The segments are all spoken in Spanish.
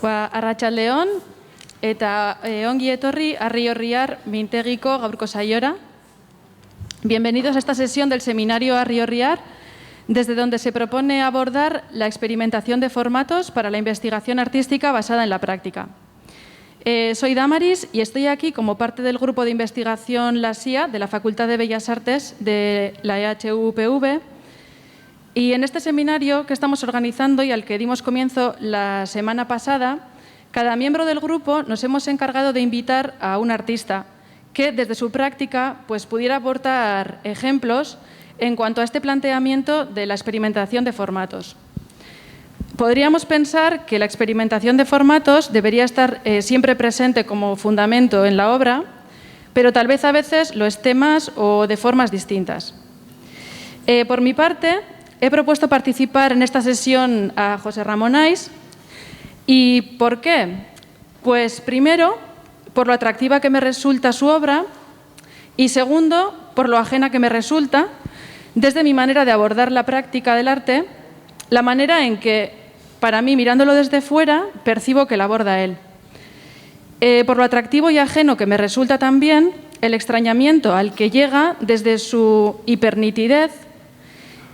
Arratsaldeon eta ongi etorri Arriorriar mintegiko gaurko saiora. Bienvenidos a esta sesión del seminario Arriorriar, desde donde se propone abordar la experimentación de formatos para la investigación artística basada en la práctica. Soy Damaris y estoy aquí como parte del grupo de investigación La SIA de la Facultad de Bellas Artes de la EHUPV. Y en este seminario que estamos organizando y al que dimos comienzo la semana pasada, cada miembro del grupo nos hemos encargado de invitar a un artista que desde su práctica pudiera aportar ejemplos en cuanto a este planteamiento de la experimentación de formatos. Podríamos pensar que la experimentación de formatos debería estar siempre presente como fundamento en la obra, pero tal vez a veces lo esté más o de formas distintas. Por mi parte, he propuesto participar en esta sesión a José Ramón Ais. ¿Y por qué? Pues primero, por lo atractiva que me resulta su obra y segundo, por lo ajena que me resulta, desde mi manera de abordar la práctica del arte, la manera en que, para mí, mirándolo desde fuera, percibo que la aborda él. Por lo atractivo y ajeno que me resulta también el extrañamiento al que llega desde su hipernitidez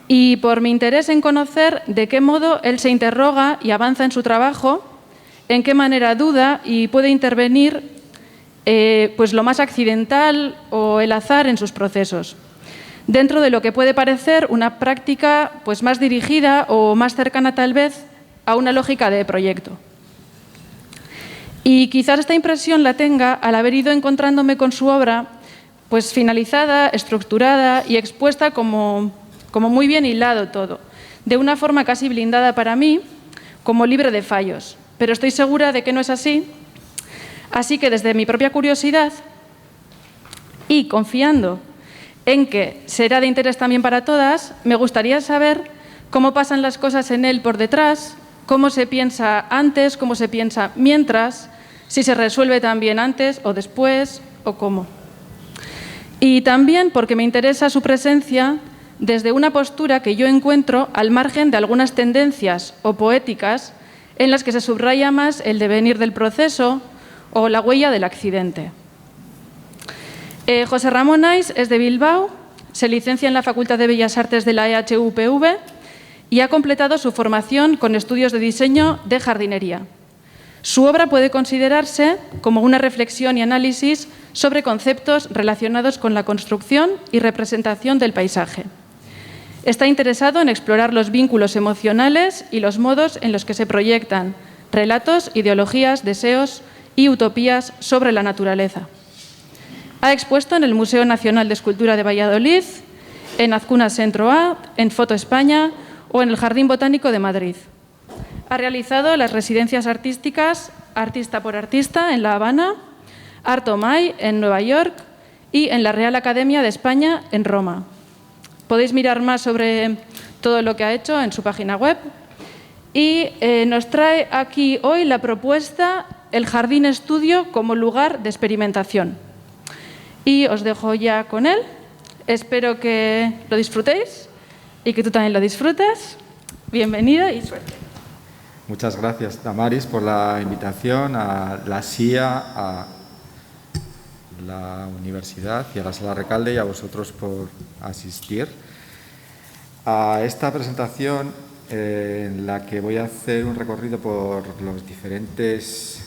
y por mi interés en conocer de qué modo él se interroga y avanza en su trabajo, en qué manera duda y puede intervenir pues lo más accidental o el azar en sus procesos, dentro de lo que puede parecer una práctica pues más dirigida o más cercana tal vez a una lógica de proyecto. Y quizás esta impresión la tenga al haber ido encontrándome con su obra pues finalizada, estructurada y expuesta como muy bien hilado todo, de una forma casi blindada para mí, como libre de fallos. Pero estoy segura de que no es así, así que desde mi propia curiosidad y confiando en que será de interés también para todas, me gustaría saber cómo pasan las cosas en él por detrás, cómo se piensa antes, cómo se piensa mientras, si se resuelve también antes o después o cómo. Y también porque me interesa su presencia desde una postura que yo encuentro al margen de algunas tendencias o poéticas en las que se subraya más el devenir del proceso o la huella del accidente. José Ramón Ais es de Bilbao, se licencia en la Facultad de Bellas Artes de la EHUPV y ha completado su formación con estudios de diseño de jardinería. Su obra puede considerarse como una reflexión y análisis sobre conceptos relacionados con la construcción y representación del paisaje. Está interesado en explorar los vínculos emocionales y los modos en los que se proyectan relatos, ideologías, deseos y utopías sobre la naturaleza. Ha expuesto en el Museo Nacional de Escultura de Valladolid, en Azcuna Centro A, en Foto España o en el Jardín Botánico de Madrid. Ha realizado las residencias artísticas Artista por Artista en La Habana, Artomai en Nueva York y en la Real Academia de España en Roma. Podéis mirar más sobre todo lo que ha hecho en su página web. Y nos trae aquí hoy la propuesta El Jardín Estudio como lugar de experimentación. Y os dejo ya con él. Espero que lo disfrutéis y que tú también lo disfrutes. Bienvenido y suerte. Muchas gracias, Damaris, por la invitación a la SIA, a la universidad y a la Sala Recalde y a vosotros por asistir a esta presentación en la que voy a hacer un recorrido por diferentes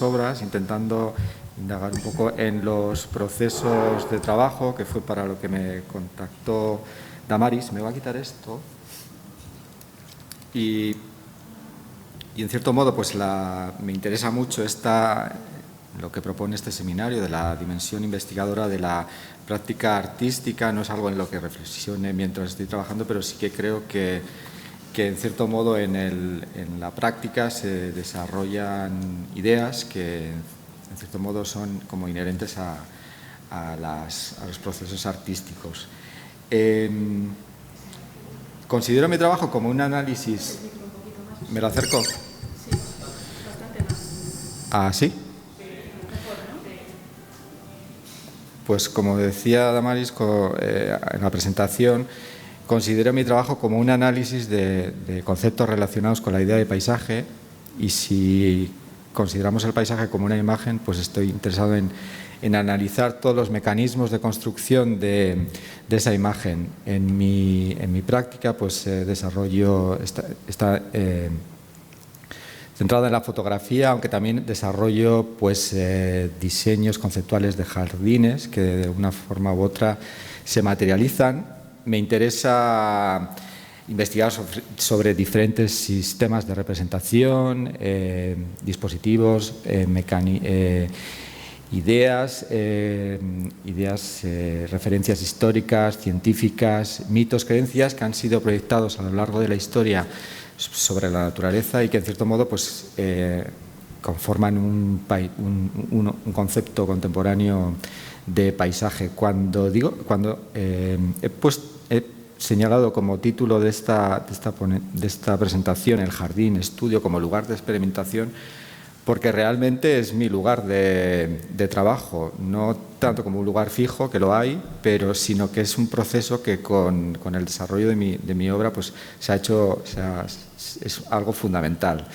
obras, intentando indagar un poco en los procesos de trabajo, que fue para lo que me contactó Damaris. Me va a quitar esto y en cierto modo pues me interesa mucho lo que propone este seminario de la dimensión investigadora de la práctica artística. No es algo en lo que reflexione mientras estoy trabajando, pero sí que creo que en cierto modo en la práctica se desarrollan ideas que en cierto modo son como inherentes a los procesos artísticos. Considero mi trabajo como un análisis... ¿Me lo acerco? Sí, bastante más. ¿Ah, sí? Pues como decía Damaris en la presentación, considero mi trabajo como un análisis de conceptos relacionados con la idea de paisaje y si consideramos el paisaje como una imagen, pues estoy interesado en analizar todos los mecanismos de construcción de esa imagen. En mi práctica, pues desarrollo esta centrada en la fotografía, aunque también desarrollo pues, diseños conceptuales de jardines que de una forma u otra se materializan. Me interesa investigar sobre diferentes sistemas de representación, dispositivos, ideas, referencias históricas, científicas, mitos, creencias que han sido proyectados a lo largo de la historia sobre la naturaleza y que en cierto modo pues, conforman un concepto contemporáneo de paisaje. Cuando he señalado como título de esta presentación el jardín estudio como lugar de experimentación, porque realmente es mi lugar de trabajo, no tanto como un lugar fijo, que lo hay, pero sino que es un proceso que con el desarrollo de mi obra pues, es algo fundamental.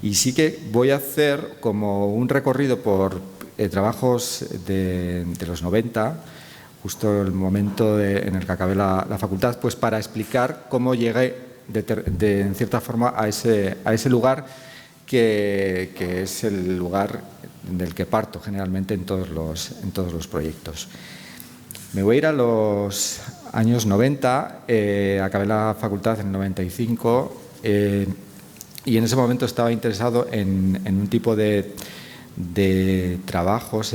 Y sí que voy a hacer como un recorrido por trabajos de los 90, justo el momento en el que acabé la facultad, pues para explicar cómo llegué en cierta forma a ese lugar que es el lugar del que parto generalmente en todos los proyectos. Me voy a ir a los años 90, acabé la facultad en el 95 y en ese momento estaba interesado en un tipo de trabajos.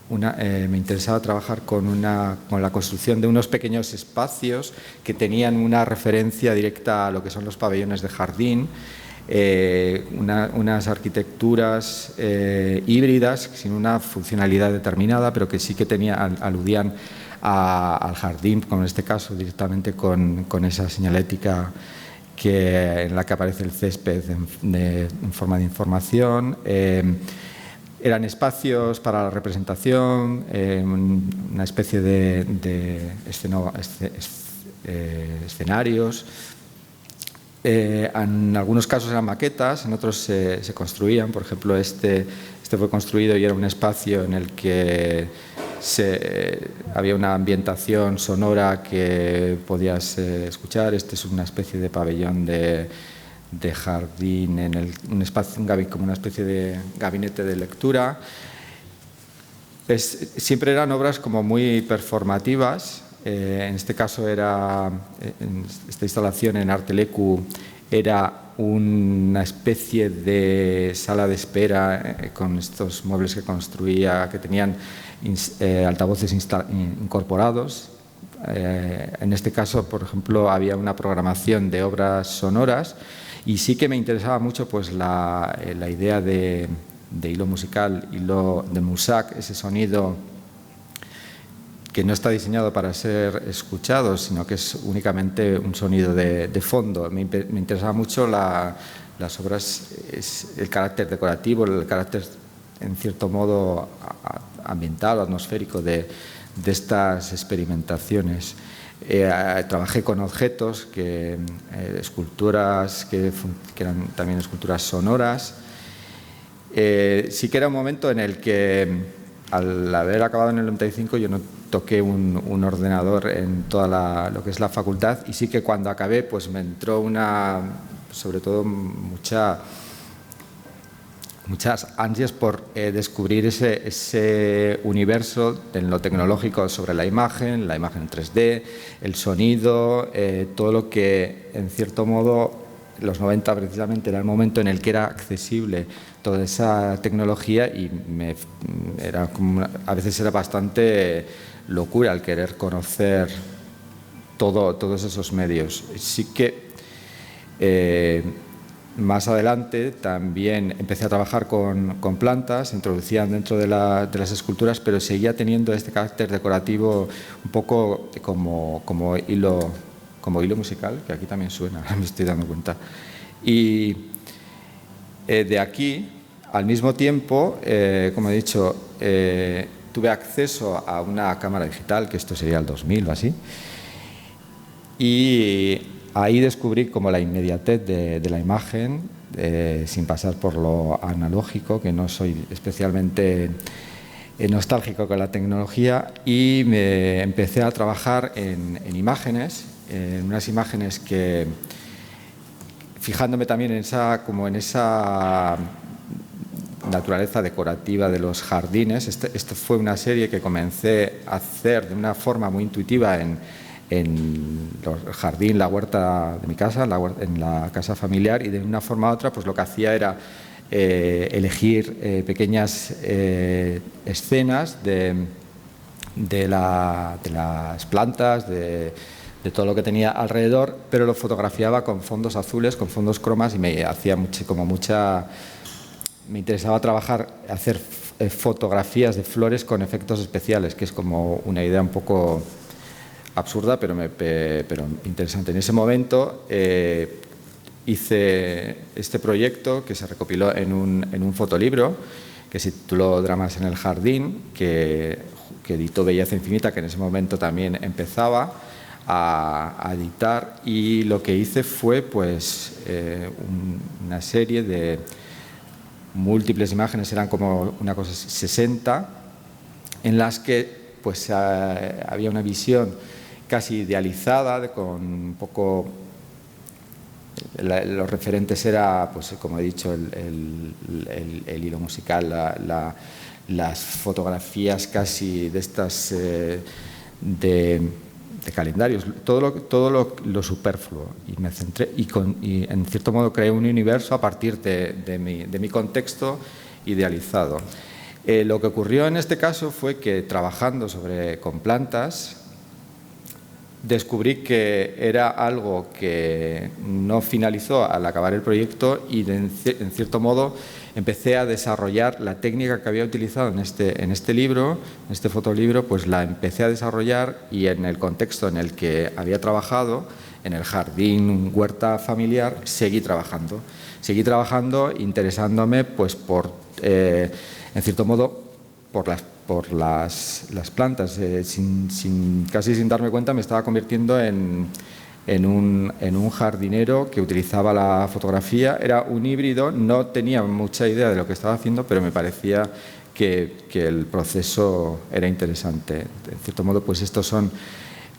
Me interesaba trabajar con la construcción de unos pequeños espacios que tenían una referencia directa a lo que son los pabellones de jardín, unas arquitecturas híbridas sin una funcionalidad determinada, pero que sí que aludían al jardín, como en este caso directamente con esa señalética en la que aparece el césped en forma de información. Eran espacios para la representación, una especie de escenarios. En algunos casos eran maquetas, en otros se construían. Por ejemplo, este fue construido y era un espacio en el que había una ambientación sonora que podías escuchar. Este es una especie de pabellón de jardín, como una especie de gabinete de lectura. Siempre eran obras como muy performativas. En este caso esta instalación en Artelecu era una especie de sala de espera con estos muebles que construía, que tenían altavoces incorporados. En este caso, por ejemplo, había una programación de obras sonoras y sí que me interesaba mucho pues, la idea de hilo musical, hilo de musak, ese sonido que no está diseñado para ser escuchado, sino que es únicamente un sonido de fondo. Me interesaba mucho las obras, el carácter decorativo, el carácter, en cierto modo, ambiental o atmosférico de estas experimentaciones. Trabajé con objetos, esculturas que eran también esculturas sonoras. Sí que era un momento en el que, al haber acabado en el 95, yo no toqué un ordenador en toda lo que es la facultad, y sí que cuando acabé pues me entró sobre todo muchas ansias por descubrir ese universo en lo tecnológico sobre la imagen 3D, el sonido, todo lo que en cierto modo los 90 precisamente era el momento en el que era accesible toda esa tecnología y a veces era bastante locura el querer conocer todos esos medios. Sí que más adelante también empecé a trabajar con plantas, se introducían dentro de las esculturas, pero seguía teniendo este carácter decorativo un poco como hilo musical, que aquí también suena, ahora me estoy dando cuenta. Y de aquí, al mismo tiempo, como he dicho, tuve acceso a una cámara digital, que esto sería el 2000 o así, y ahí descubrí como la inmediatez de la imagen, sin pasar por lo analógico, que no soy especialmente nostálgico con la tecnología, y me empecé a trabajar en imágenes, en unas imágenes que, fijándome también en esa naturaleza decorativa de los jardines. Esto fue una serie que comencé a hacer de una forma muy intuitiva en el jardín, la huerta de mi casa, en la casa familiar, y de una forma u otra pues lo que hacía era elegir pequeñas escenas de las plantas, de todo lo que tenía alrededor, pero lo fotografiaba con fondos azules, con fondos cromas, y me hacía me interesaba hacer fotografías de flores con efectos especiales, que es como una idea un poco absurda, pero interesante. En ese momento hice este proyecto que se recopiló en un fotolibro que se tituló Dramas en el Jardín, que editó Belleza Infinita, que en ese momento también empezaba a editar, y lo que hice fue pues una serie de múltiples imágenes, eran como una cosa 60, en las que pues había una visión casi idealizada, con un poco los referentes era, pues como he dicho, el hilo musical, las fotografías casi de estas de calendarios, todo lo superfluo, y me centré y en cierto modo creé un universo a partir de mi contexto idealizado. Lo que ocurrió en este caso fue que, trabajando con plantas, descubrí que era algo que no finalizó al acabar el proyecto, y en cierto modo empecé a desarrollar la técnica que había utilizado en este libro, en este fotolibro, pues la empecé a desarrollar, y en el contexto en el que había trabajado, en el jardín, huerta familiar, seguí trabajando interesándome pues en cierto modo por las plantas. Casi sin darme cuenta me estaba convirtiendo en un jardinero que utilizaba la fotografía. Era un híbrido, no tenía mucha idea de lo que estaba haciendo, pero me parecía que el proceso era interesante. En cierto modo, pues estos son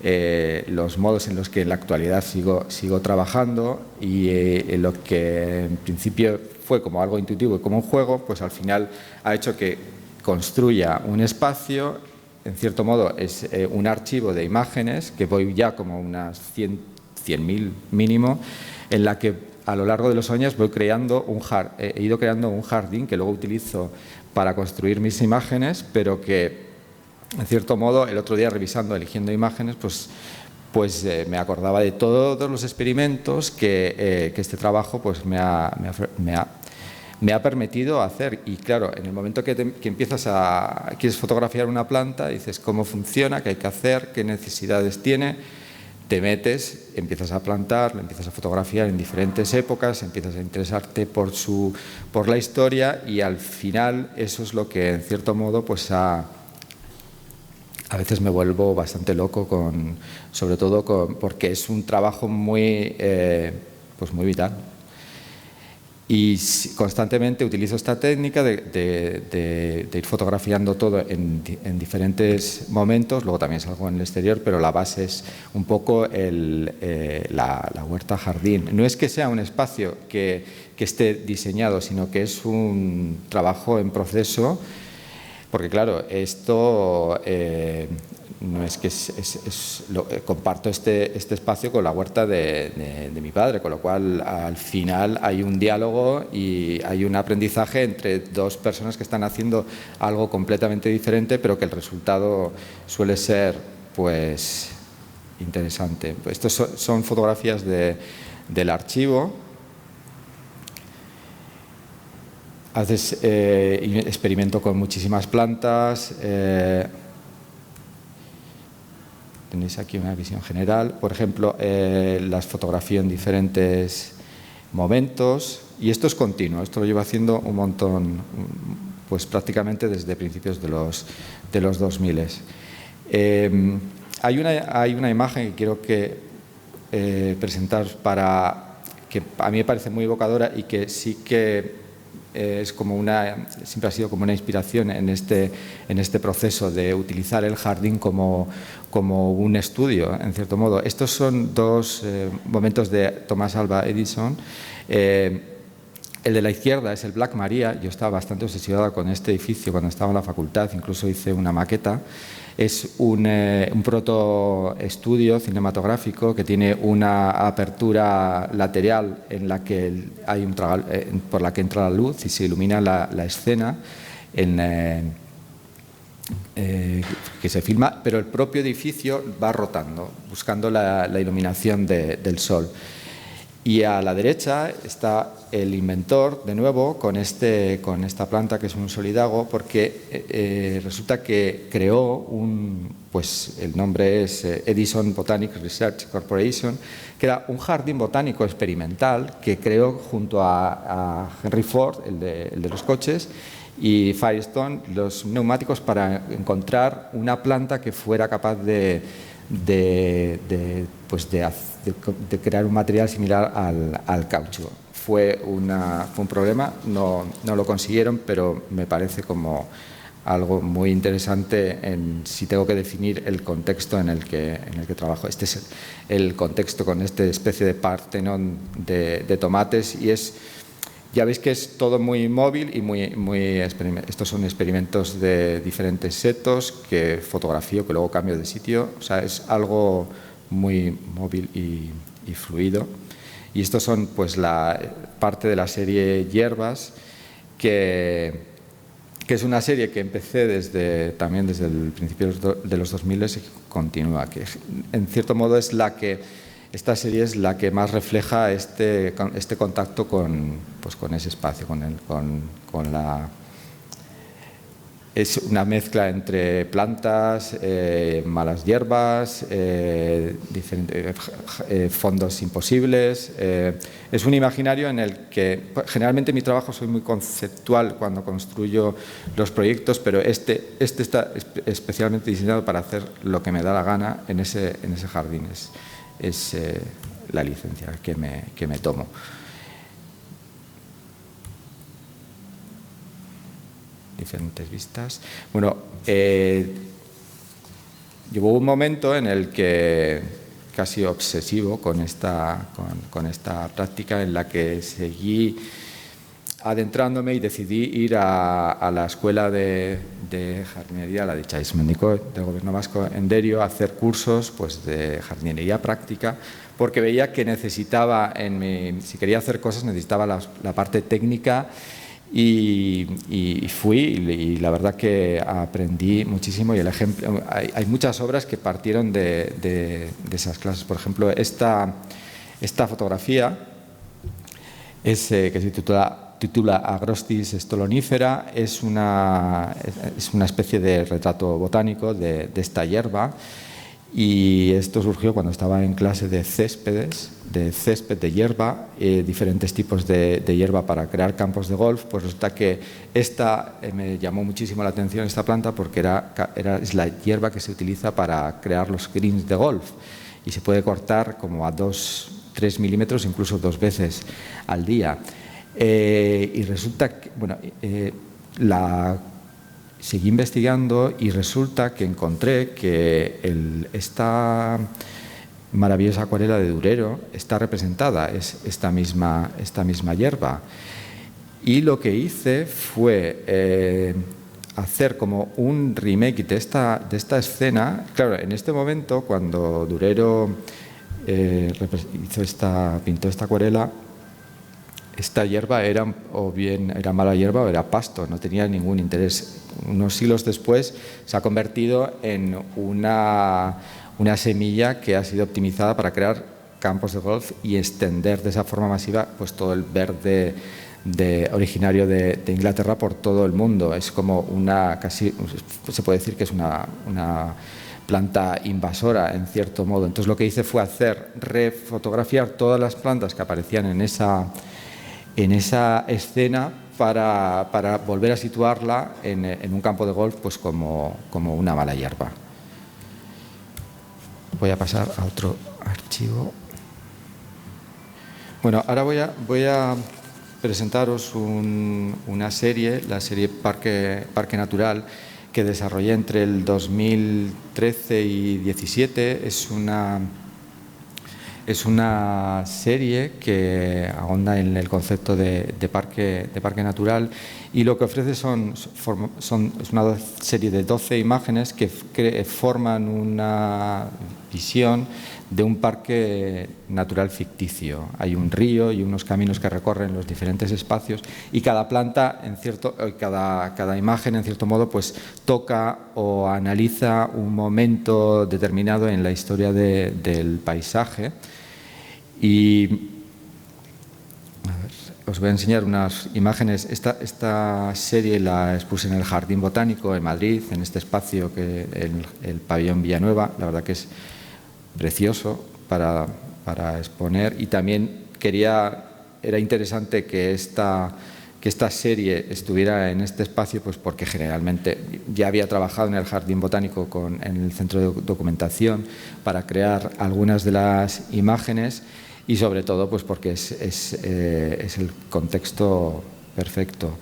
los modos en los que en la actualidad sigo trabajando, y lo que en principio fue como algo intuitivo y como un juego, pues al final ha hecho que construya un espacio. En cierto modo es un archivo de imágenes, que voy ya como unas 100.000 mínimo, en la que a lo largo de los años he ido creando un jardín que luego utilizo para construir mis imágenes, pero que en cierto modo el otro día, revisando, eligiendo imágenes, pues me acordaba de todos los experimentos que este trabajo pues me ha permitido hacer. Y claro, en el momento que quieres fotografiar una planta, dices cómo funciona, qué hay que hacer, qué necesidades tiene, te metes, empiezas a plantar, empiezas a fotografiar en diferentes épocas, empiezas a interesarte por la historia, y al final eso es lo que en cierto modo pues a veces me vuelvo bastante loco sobre todo porque es un trabajo muy vital. Y constantemente utilizo esta técnica de ir fotografiando todo en diferentes momentos. Luego también salgo en el exterior, pero la base es un poco la huerta jardín. No es que sea un espacio que esté diseñado, sino que es un trabajo en proceso, porque claro, esto no es que comparto este espacio con la huerta de mi padre, con lo cual al final hay un diálogo y hay un aprendizaje entre dos personas que están haciendo algo completamente diferente, pero que el resultado suele ser pues interesante. Estos son fotografías del archivo. Experimento con muchísimas plantas. Tenéis aquí una visión general. Por ejemplo, las fotografío en diferentes momentos. Y esto es continuo. Esto lo llevo haciendo un montón, pues prácticamente desde principios de los 2000. Hay una imagen que quiero presentaros que a mí me parece muy evocadora y que sí que es como siempre ha sido como una inspiración en este proceso de utilizar el jardín como un estudio, en cierto modo. Estos son dos momentos de Thomas Alva Edison. El de la izquierda es el Black Maria. Yo estaba bastante obsesionada con este edificio cuando estaba en la facultad, incluso hice una maqueta. Es un protoestudio cinematográfico que tiene una apertura lateral en la que hay por la que entra la luz y se ilumina la escena que se filma, pero el propio edificio va rotando, buscando la iluminación del sol. Y a la derecha está el inventor, de nuevo, con esta planta que es un solidago, porque resulta que creó pues el nombre es Edison Botanic Research Corporation, que era un jardín botánico experimental que creó junto a Henry Ford, el de los coches, y Firestone, los neumáticos, para encontrar una planta que fuera capaz de crear un material similar al caucho. Fue un problema, no lo consiguieron, pero me parece como algo muy interesante si tengo que definir el contexto en el que trabajo. Este es el contexto con esta especie de Partenón de tomates, y ya veis que es todo muy móvil y estos son experimentos de diferentes setos que fotografío, que luego cambio de sitio. O sea, es algo muy móvil y fluido. Y estos son pues la parte de la serie Hierbas, que es una serie que empecé también desde el principio de los 2000 y que continúa, que en cierto modo esta serie es la que más refleja este contacto con ese espacio, es una mezcla entre plantas, malas hierbas, fondos imposibles. Es un imaginario en el que generalmente mi trabajo soy muy conceptual cuando construyo los proyectos, pero este está especialmente diseñado para hacer lo que me da la gana en ese jardín. Es la licencia que me tomo. Diferentes vistas. Bueno, llevó un momento en el que casi obsesivo con esta práctica, en la que seguí adentrándome y decidí ir a la escuela de jardinería, la de Chaismendico, del Gobierno Vasco en Derio, a hacer cursos pues, de jardinería práctica, porque veía que necesitaba, si quería hacer cosas, necesitaba la parte técnica. Y fui, y la verdad que aprendí muchísimo, y el ejemplo, hay muchas obras que partieron de esas clases. Por ejemplo, esta fotografía que se titula Agrostis stolonifera, es una especie de retrato botánico de esta hierba, y esto surgió cuando estaba en clase de césped de hierba, diferentes tipos de hierba para crear campos de golf. Pues resulta que me llamó muchísimo la atención esta planta, porque es la hierba que se utiliza para crear los greens de golf, y se puede cortar como a 2-3 milímetros, incluso 2 veces al día. Y resulta que, seguí investigando y resulta que encontré que esta maravillosa acuarela de Durero está representada, es esta misma hierba. Y lo que hice fue hacer como un remake de esta escena. Claro, en este momento, cuando Durero pintó esta acuarela, esta hierba era mala hierba o era pasto, no tenía ningún interés. Unos siglos después se ha convertido en una semilla que ha sido optimizada para crear campos de golf y extender de esa forma masiva pues todo el verde originario de Inglaterra por todo el mundo. Es como casi se puede decir que es una planta invasora, en cierto modo. Entonces lo que hice fue refotografiar todas las plantas que aparecían en esa escena para volver a situarla en un campo de golf pues como una mala hierba. Voy a pasar a otro archivo. Bueno, ahora voy a presentaros una serie, la serie Parque Natural, que desarrollé entre el 2013 y 2017. Es una serie que ahonda en el concepto de parque natural, y lo que ofrece es una serie de 12 imágenes que forman una visión de un parque natural ficticio. Hay un río y unos caminos que recorren los diferentes espacios, y cada planta, cada imagen, en cierto modo, pues toca o analiza un momento determinado en la historia del paisaje. Y os voy a enseñar unas imágenes. Esta serie la expuse en el Jardín Botánico en Madrid, en este espacio, el Pabellón Villanueva. La verdad que es precioso para exponer, y también era interesante que esta serie estuviera en este espacio, pues porque generalmente ya había trabajado en el Jardín Botánico en el Centro de Documentación para crear algunas de las imágenes, y sobre todo pues porque es el contexto perfecto.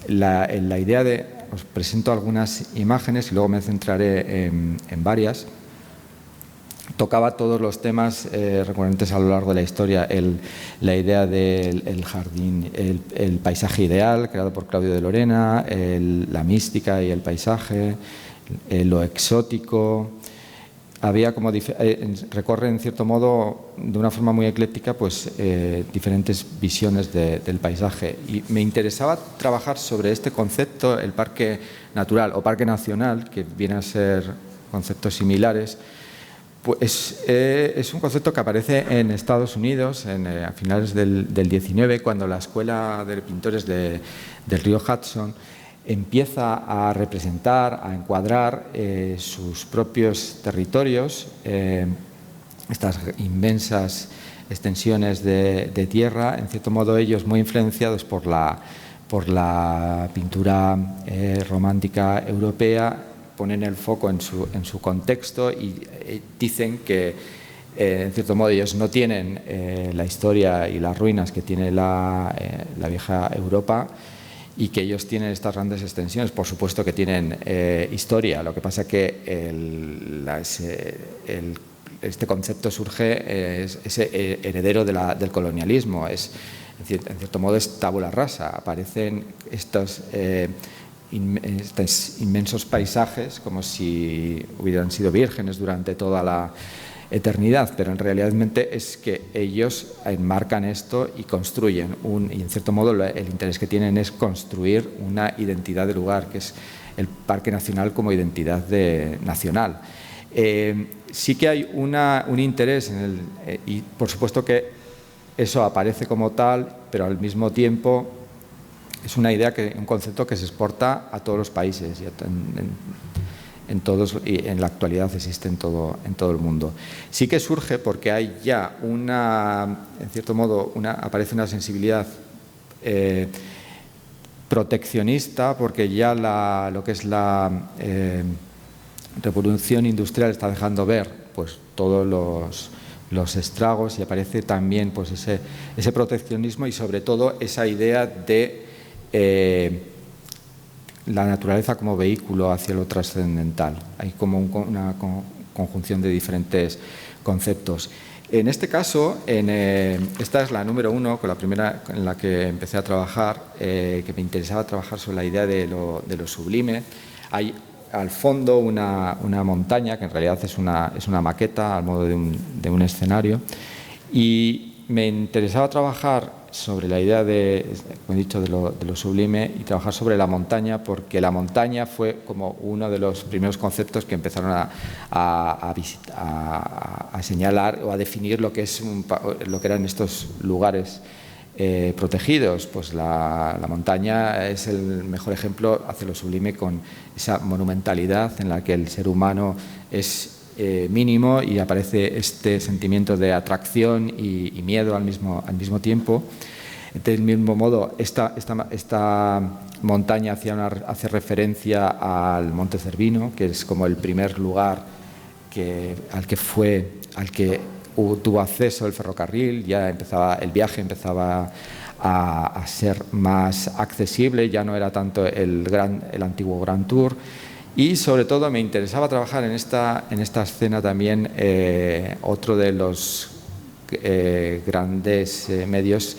La idea os presento algunas imágenes y luego me centraré en varias. Tocaba todos los temas recurrentes a lo largo de la historia: la idea del jardín, el paisaje ideal, creado por Claudio de Lorena, la mística y el paisaje, lo exótico. Había recorre, en cierto modo, de una forma muy ecléctica, pues diferentes visiones del paisaje. Y me interesaba trabajar sobre este concepto, el parque natural o parque nacional, que viene a ser conceptos similares. Pues es un concepto que aparece en Estados Unidos a finales del 19, cuando la Escuela de Pintores del río Hudson empieza a representar, a encuadrar sus propios territorios, estas inmensas extensiones de tierra, en cierto modo ellos muy influenciados por la pintura romántica europea. Ponen el foco en su contexto y dicen que, en cierto modo, ellos no tienen la historia y las ruinas que tiene la vieja Europa, y que ellos tienen estas grandes extensiones. Por supuesto que tienen historia, lo que pasa es que este concepto surge, es heredero del colonialismo, en cierto modo es tabula rasa. Aparecen estos inmensos paisajes como si hubieran sido vírgenes durante toda la eternidad, pero en realidad es que ellos enmarcan esto y construyen y en cierto modo el interés que tienen es construir una identidad de lugar, que es el Parque Nacional como identidad nacional. Sí que hay un interés y por supuesto que eso aparece como tal, pero al mismo tiempo es una idea, un concepto que se exporta a todos los países, y en la actualidad existe en todo el mundo. Sí que surge porque hay ya en cierto modo, aparece una sensibilidad proteccionista, porque ya lo que es la revolución industrial está dejando ver pues todos los estragos, y aparece también pues ese proteccionismo, y sobre todo esa idea de la naturaleza como vehículo hacia lo trascendental. Hay como una conjunción de diferentes conceptos. En este caso, esta es la número 1, con la primera en la que empecé a trabajar, que me interesaba trabajar sobre la idea de lo sublime. Hay al fondo una montaña, que en realidad es una maqueta al modo de un escenario, y me interesaba trabajar sobre la idea como he dicho, de lo sublime, y trabajar sobre la montaña, porque la montaña fue como uno de los primeros conceptos que empezaron a señalar o a definir lo que eran estos lugares protegidos. Pues la montaña es el mejor ejemplo hacia lo sublime, con esa monumentalidad en la que el ser humano es mínimo, y aparece este sentimiento de atracción y miedo al mismo tiempo. Del mismo modo, esta montaña hace referencia al Monte Cervino, que es como el primer lugar al que tuvo acceso el ferrocarril, ya el viaje empezaba a ser más accesible, ya no era tanto el antiguo Grand Tour. Y sobre todo me interesaba trabajar en esta escena también otro de los grandes medios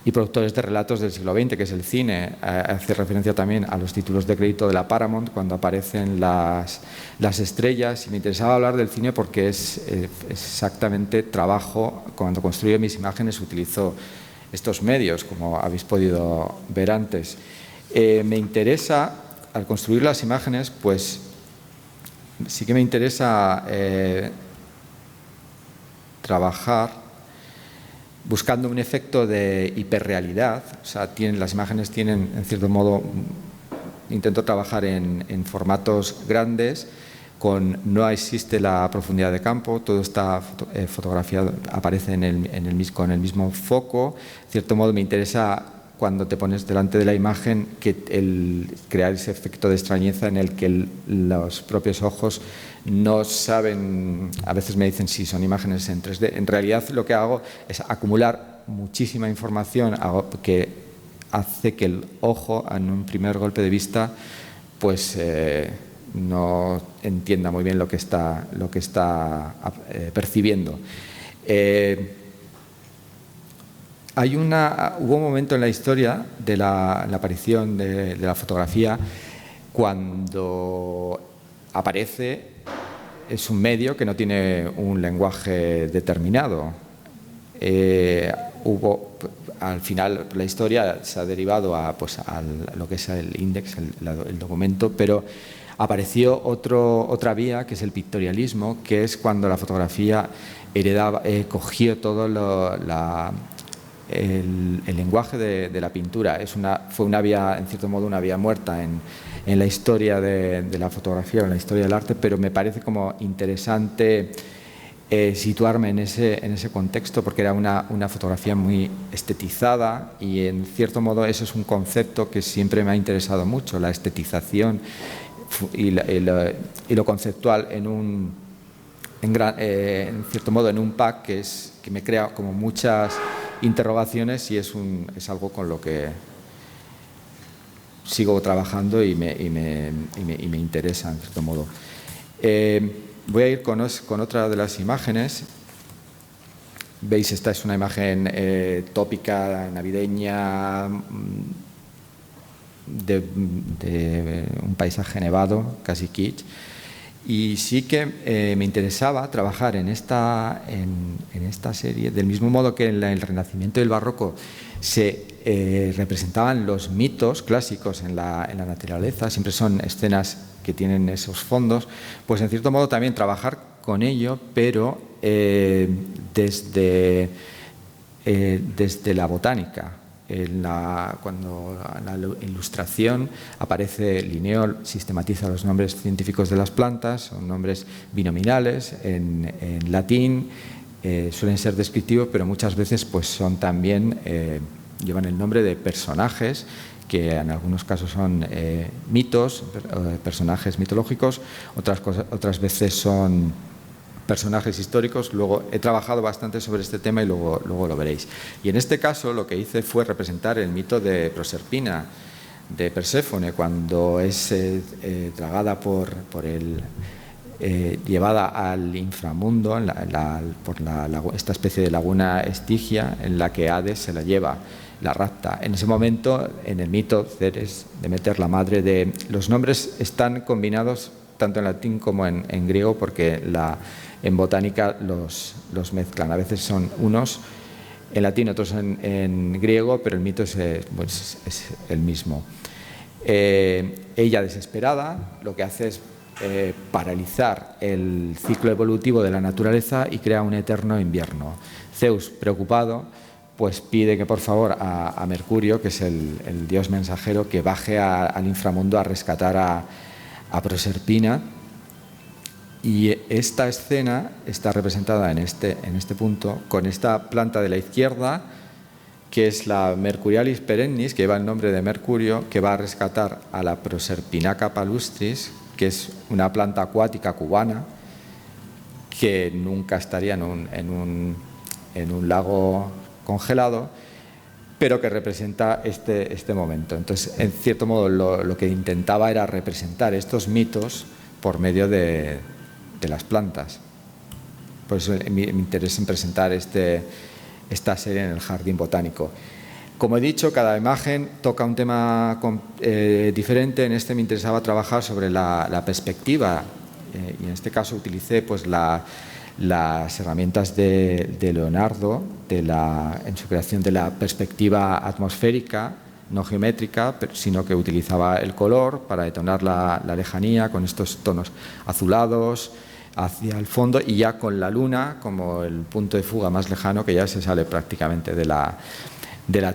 y productores de relatos del siglo XX, que es el cine. Hace referencia también a los títulos de crédito de la Paramount cuando aparecen las estrellas, y me interesaba hablar del cine porque es exactamente trabajo. Cuando construyo mis imágenes utilizo estos medios, como habéis podido ver antes. Me interesa, al construir las imágenes, pues sí que me interesa trabajar buscando un efecto de hiperrealidad. O sea, las imágenes tienen, en cierto modo, intento trabajar en formatos grandes, no existe la profundidad de campo, todo está fotografiado, aparece con el mismo foco. En cierto modo me interesa, cuando te pones delante de la imagen, crear ese efecto de extrañeza en el que los propios ojos no saben. A veces me dicen si son imágenes en 3D. En realidad lo que hago es acumular muchísima información que hace que el ojo, en un primer golpe de vista, pues no entienda muy bien lo que está percibiendo. Hubo un momento en la historia de la aparición de la fotografía cuando aparece. Es un medio que no tiene un lenguaje determinado. Al final, la historia se ha derivado a lo que es el índex, el documento, pero apareció otra vía, que es el pictorialismo, que es cuando la fotografía cogió todo el lenguaje de la pintura. Fue una vía, en cierto modo, una vía muerta en la historia de la fotografía, en la historia del arte, pero me parece como interesante situarme en ese contexto, porque era una fotografía muy estetizada, y en cierto modo eso es un concepto que siempre me ha interesado mucho, la estetización y lo conceptual en cierto modo en un pack que me crea como muchas interrogaciones, y es algo con lo que sigo trabajando y me interesa, en cierto modo. Voy a ir con otra de las imágenes. Veis, esta es una imagen tópica, navideña, de un paisaje nevado, casi kitsch. Y sí que me interesaba trabajar en esta serie, del mismo modo que en el Renacimiento y el Barroco se representaban los mitos clásicos en la naturaleza, siempre son escenas que tienen esos fondos, pues en cierto modo también trabajar con ello, pero desde la botánica. Cuando la ilustración aparece, Linneo sistematiza los nombres científicos de las plantas, son nombres binominales en latín, suelen ser descriptivos, pero muchas veces pues son también, llevan el nombre de personajes, que en algunos casos son mitos, personajes mitológicos, otras veces son personajes históricos. Luego he trabajado bastante sobre este tema y luego lo veréis. Y en este caso lo que hice fue representar el mito de Proserpina, de Perséfone, cuando es tragada llevada al inframundo por esta especie de laguna Estigia, en la que Hades se la lleva, la rapta. En ese momento, en el mito, Ceres, Demeter, la madre los nombres están combinados tanto en latín como en griego, porque en botánica los mezclan. A veces son unos en latín, otros en griego, pero el mito es el mismo. Ella, desesperada, lo que hace es paralizar el ciclo evolutivo de la naturaleza y crea un eterno invierno. Zeus, preocupado, pues pide que por favor a Mercurio, que es el dios mensajero, que baje al inframundo a rescatar a Proserpina. Y esta escena está representada en este punto con esta planta de la izquierda, que es la Mercurialis perennis, que lleva el nombre de Mercurio, que va a rescatar a la Proserpinaca palustris, que es una planta acuática cubana, que nunca estaría en un lago congelado, pero que representa este momento. Entonces, en cierto modo, lo que intentaba era representar estos mitos por medio de las plantas. Por eso mi interés en presentar esta serie en el Jardín Botánico. Como he dicho, cada imagen toca un tema diferente. En este me interesaba trabajar sobre la perspectiva, y en este caso utilicé pues, las herramientas de Leonardo en su creación de la perspectiva atmosférica, no geométrica, sino que utilizaba el color para detonar la lejanía con estos tonos azulados hacia el fondo, y ya con la luna como el punto de fuga más lejano, que ya se sale prácticamente de la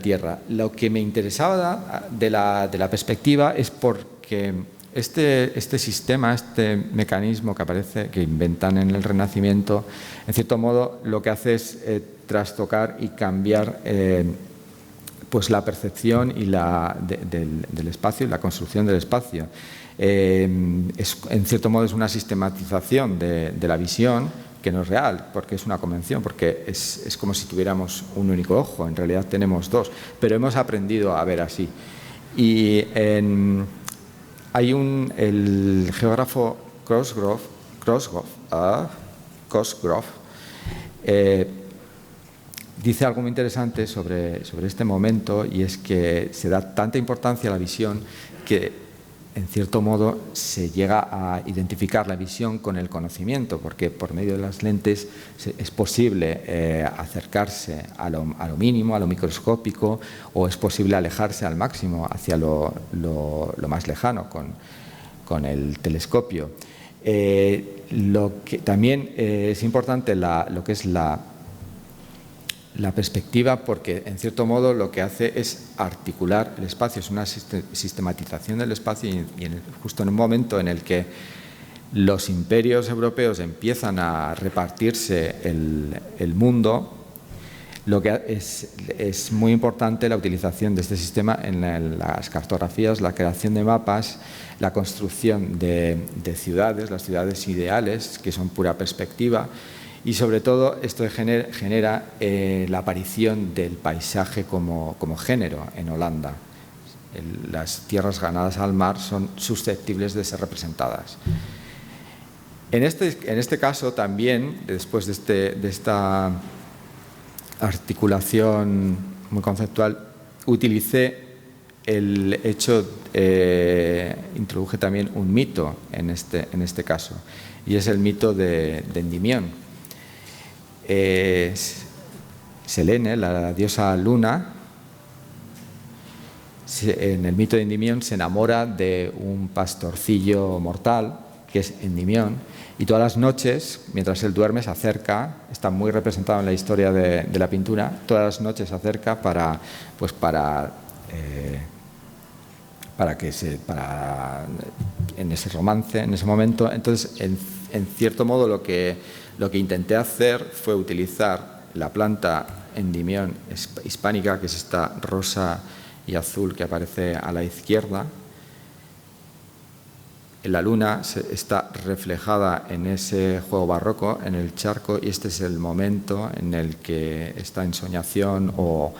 Tierra. Lo que me interesaba de la perspectiva es porque este sistema, este mecanismo que aparece, que inventan en el Renacimiento, en cierto modo lo que hace es trastocar y cambiar pues la percepción y del espacio y la construcción del espacio. En cierto modo es una sistematización de la visión, que no es real, porque es una convención, porque es como si tuviéramos un único ojo. En realidad tenemos dos, pero hemos aprendido a ver así. Y hay el geógrafo Cosgrove dice algo muy interesante sobre este momento, y es que se da tanta importancia a la visión que en cierto modo se llega a identificar la visión con el conocimiento, porque por medio de las lentes es posible acercarse a lo mínimo, a lo microscópico, o es posible alejarse al máximo hacia lo más lejano con el telescopio. Lo que también es importante lo que es la perspectiva, porque en cierto modo lo que hace es articular el espacio, es una sistematización del espacio, y justo en un momento en el que los imperios europeos empiezan a repartirse el mundo, lo que es muy importante la utilización de este sistema en las cartografías, la creación de mapas, la construcción de ciudades, las ciudades ideales, que son pura perspectiva. Y sobre todo esto genera la aparición del paisaje como género en Holanda. Las tierras ganadas al mar son susceptibles de ser representadas. En este caso también, después de esta articulación muy conceptual, utilicé el hecho, introduje también un mito en este caso, y es el mito de Endymión. Selene, la diosa luna, en el mito de Endymión se enamora de un pastorcillo mortal, que es Endymión, y todas las noches, mientras él duerme, se acerca, está muy representado en la historia de la pintura, todas las noches se acerca para en ese romance, en ese momento. Entonces, en cierto modo, lo que intenté hacer fue utilizar la planta Endymión hispánica, que es esta rosa y azul que aparece a la izquierda. La luna está reflejada en ese juego barroco, en el charco, y este es el momento en el que esta ensoñación o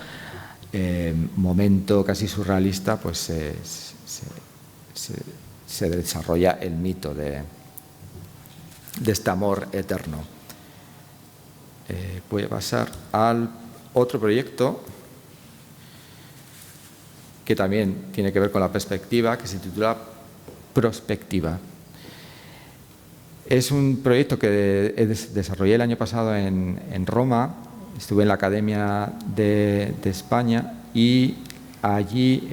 momento casi surrealista, pues se desarrolla el mito de este amor eterno. Voy a pasar al otro proyecto que también tiene que ver con la perspectiva, que se titula Prospectiva. Es un proyecto que desarrollé el año pasado en Roma. Estuve en la Academia de España, y allí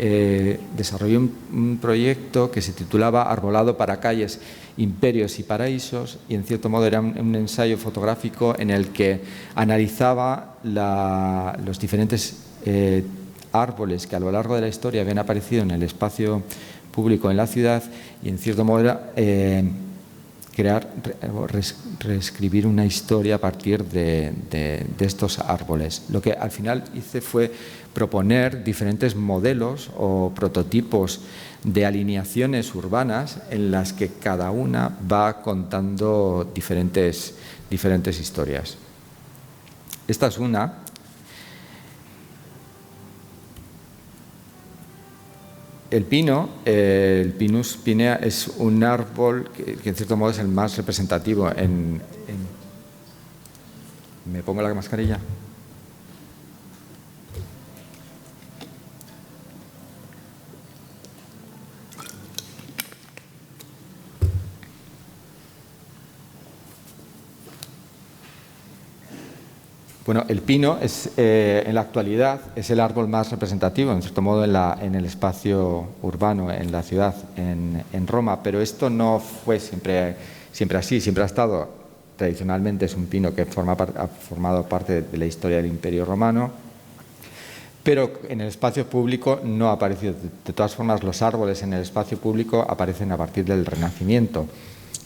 desarrollé un proyecto que se titulaba Arbolado para calles, imperios y paraísos, y en cierto modo era un ensayo fotográfico en el que analizaba los diferentes árboles que a lo largo de la historia habían aparecido en el espacio público en la ciudad, y en cierto modo reescribir una historia a partir de estos árboles. Lo que al final hice fue proponer diferentes modelos o prototipos de alineaciones urbanas en las que cada una va contando diferentes historias. Esta es una. El pino, el Pinus pinea, es un árbol que en cierto modo es el más representativo ¿Me pongo la mascarilla? Bueno, el pino en la actualidad es el árbol más representativo, en cierto modo, en el espacio urbano, en la ciudad, en Roma, pero esto no fue siempre así, siempre ha estado, tradicionalmente es un pino que ha formado parte de la historia del Imperio Romano, pero en el espacio público no ha aparecido. De todas formas, los árboles en el espacio público aparecen a partir del Renacimiento.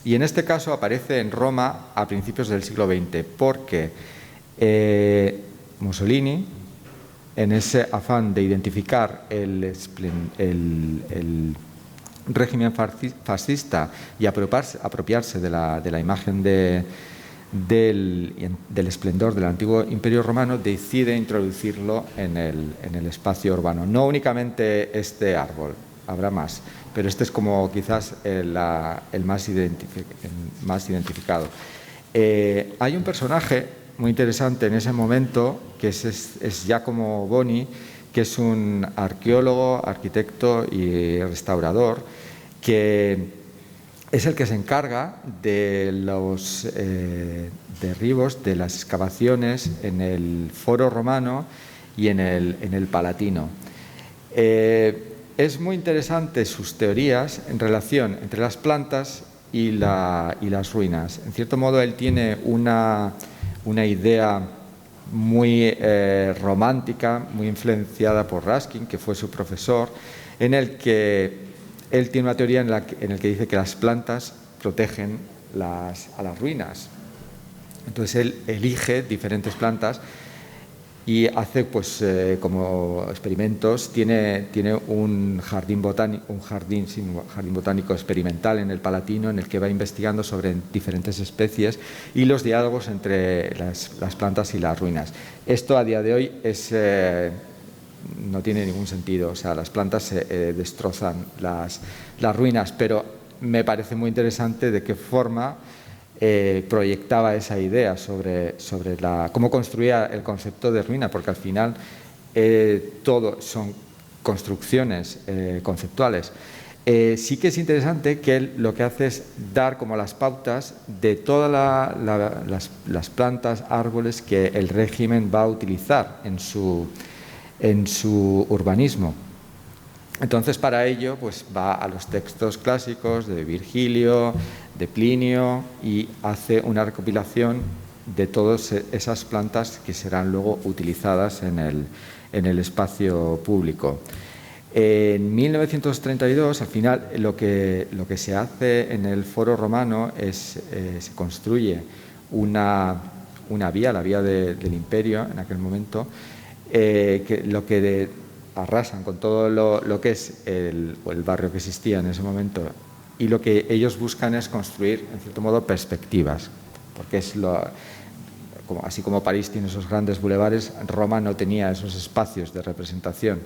Y en este caso aparece en Roma a principios del siglo XX, porque Mussolini, en ese afán de identificar el régimen fascista y apropiarse de la imagen del esplendor del antiguo Imperio Romano, decide introducirlo en el espacio urbano. No únicamente este árbol, habrá más, pero este es como quizás el más identificado. Hay un personaje muy interesante en ese momento, que es Giacomo Boni, que es un arqueólogo, arquitecto y restaurador, que es el que se encarga de los derribos, de las excavaciones en el Foro Romano y en el Palatino. Es muy interesante sus teorías en relación entre las plantas y las ruinas. En cierto modo, él tiene una idea muy romántica, muy influenciada por Ruskin, que fue su profesor, en el que él tiene una teoría en la que dice que las plantas protegen a las ruinas. Entonces él elige diferentes plantas y hace como experimentos. Tiene un jardín botánico experimental en el Palatino, en el que va investigando sobre diferentes especies y los diálogos entre las plantas y las ruinas. Esto a día de hoy no tiene ningún sentido. O sea, las plantas destrozan las ruinas, pero me parece muy interesante de qué forma proyectaba esa idea sobre cómo construía el concepto de ruina, porque al final todo son construcciones conceptuales. Sí que es interesante que él lo que hace es dar como las pautas de todas las plantas, árboles que el régimen va a utilizar en su urbanismo. Entonces, para ello, pues va a los textos clásicos de Virgilio, de Plinio, y hace una recopilación de todas esas plantas que serán luego utilizadas en el espacio público. En 1932, al final, lo que se hace en el Foro Romano es se construye una vía, la vía del Imperio en aquel momento, que arrasan con todo lo que es el barrio que existía en ese momento, y lo que ellos buscan es construir, en cierto modo, perspectivas, porque así como París tiene esos grandes bulevares, Roma no tenía esos espacios de representación.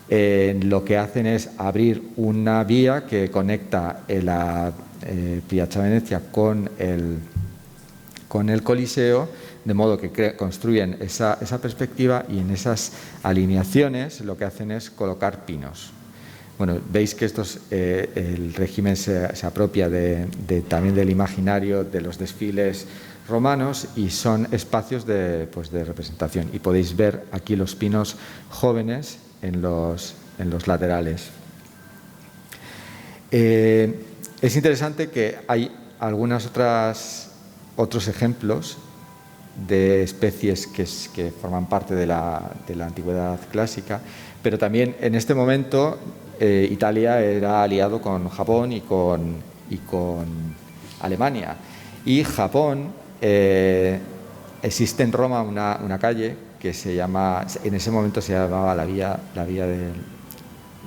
Lo que hacen es abrir una vía que conecta la Piazza Venezia con el Coliseo, de modo que construyen esa perspectiva, y en esas alineaciones lo que hacen es colocar pinos. Bueno, veis que el régimen se apropia también del imaginario de los desfiles romanos, y son espacios de representación. Y podéis ver aquí los pinos jóvenes en los laterales. Es interesante que hay otros ejemplos de especies que forman parte de la antigüedad clásica, pero también en este momento Italia era aliado con Japón y con Alemania. Y Japón, existe en Roma una calle que se llama, en ese momento se llamaba la vía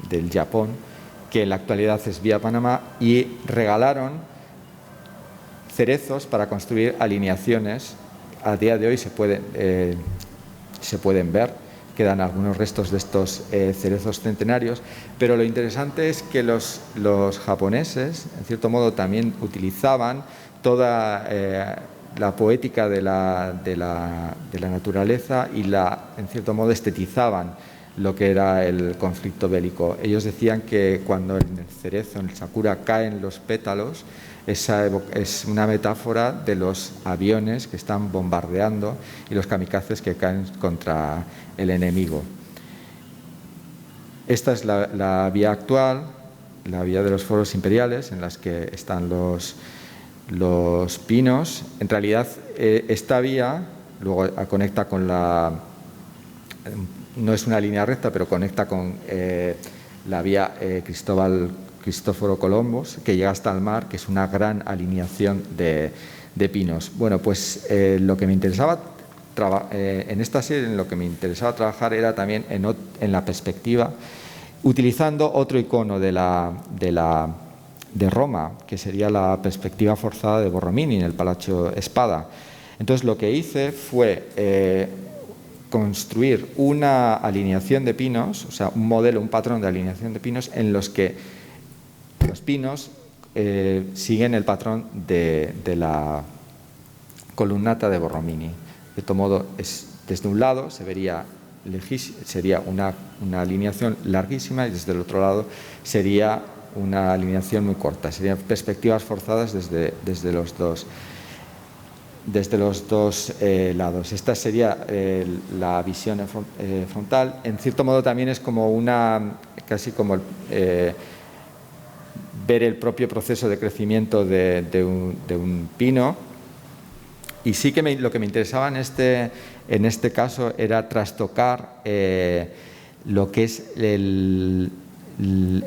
del Japón, que en la actualidad es Vía Panamá, y regalaron cerezos para construir alineaciones. A día de hoy se pueden ver, quedan algunos restos de estos cerezos centenarios, pero lo interesante es que los japoneses, en cierto modo, también utilizaban toda la poética de la naturaleza y en cierto modo, estetizaban lo que era el conflicto bélico. Ellos decían que cuando en el cerezo, en el sakura, caen los pétalos, esa es una metáfora de los aviones que están bombardeando y los kamikazes que caen contra el enemigo. Esta es la vía actual, la vía de los foros imperiales, en las que están los pinos. En realidad, esta vía luego conecta con no es una línea recta, pero conecta con la vía Cristóforo Colombo, que llega hasta el mar, que es una gran alineación de pinos. Bueno, pues lo que me interesaba en esta serie, en lo que me interesaba trabajar era también en la perspectiva, utilizando otro icono de Roma, que sería la perspectiva forzada de Borromini en el Palacio Espada. Entonces lo que hice fue construir una alineación de pinos, o sea, un modelo, un patrón de alineación de pinos en los que los pinos siguen el patrón de la columnata de Borromini. De todo modo, desde un lado sería una alineación larguísima y desde el otro lado sería una alineación muy corta. Serían perspectivas forzadas desde los dos lados. Esta sería la visión frontal. En cierto modo también es como casi como ver el propio proceso de crecimiento de un pino. Y sí que lo que me interesaba en este caso era trastocar lo que es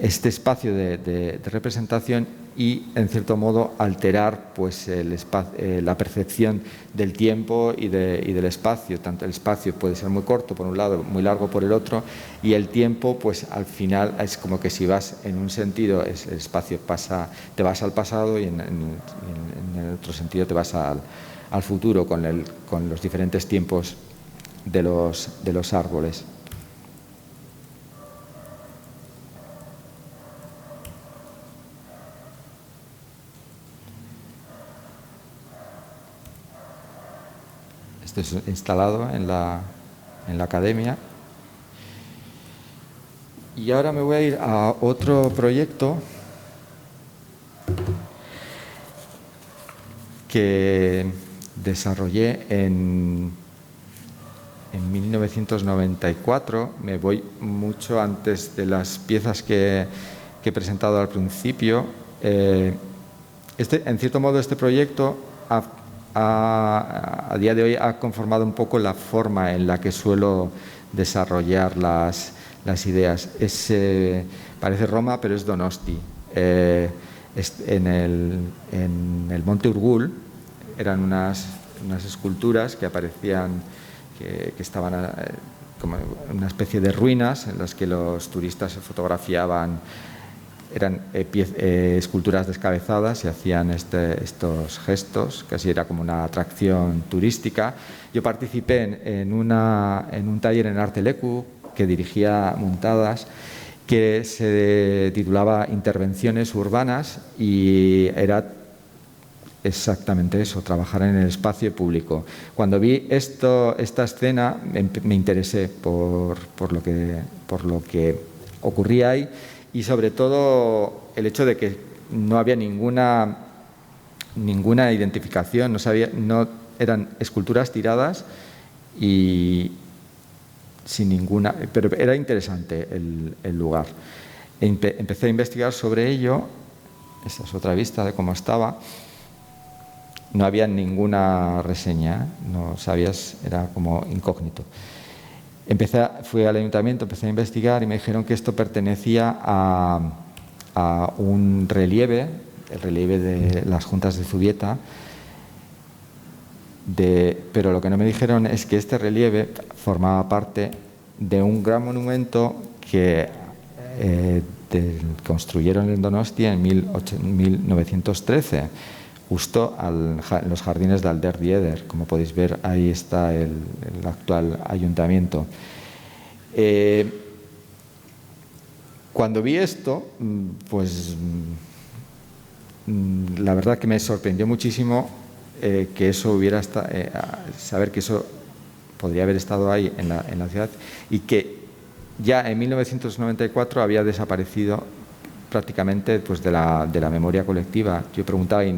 este espacio de representación y, en cierto modo, alterar pues, la percepción del tiempo y del espacio. Tanto el espacio puede ser muy corto por un lado, muy largo por el otro, y el tiempo, pues al final es como que si vas en un sentido, el espacio te vas al pasado y en el otro sentido te vas al futuro con los diferentes tiempos de los árboles. Esto es instalado en la academia. Y ahora me voy a ir a otro proyecto que desarrollé en 1994. Me voy mucho antes de las piezas que he presentado al principio. En cierto modo, este proyecto a día de hoy ha conformado un poco la forma en la que suelo desarrollar las ideas. Parece Roma, pero es Donosti. En el Monte Urgul eran unas esculturas que aparecían, que estaban como una especie de ruinas en las que los turistas se fotografiaban. Eran esculturas descabezadas y hacían estos gestos, casi era como una atracción turística. Yo participé en un taller en Arte Leku que dirigía Muntadas, que se titulaba Intervenciones urbanas, y era exactamente eso, trabajar en el espacio público. Cuando vi esta escena me interesé por lo que ocurría ahí, y sobre todo el hecho de que no había ninguna identificación, no eran esculturas tiradas y sin ninguna, pero era interesante el lugar. Empecé a investigar sobre ello. Esta es otra vista de cómo estaba. No había ninguna reseña, no sabías, era como incógnito. Fui al ayuntamiento, empecé a investigar y me dijeron que esto pertenecía a un relieve relieve de las juntas de Zubieta. Pero lo que no me dijeron es que este relieve formaba parte de un gran monumento que construyeron en Donostia en 1913, justo en los jardines de Alder Dieder. Como podéis ver, ahí está el actual ayuntamiento. Cuando vi esto, pues la verdad que me sorprendió muchísimo que eso hubiera estado, saber que eso podría haber estado ahí en la ciudad, y que ya en 1994 había desaparecido prácticamente pues, de la memoria colectiva. Yo preguntaba y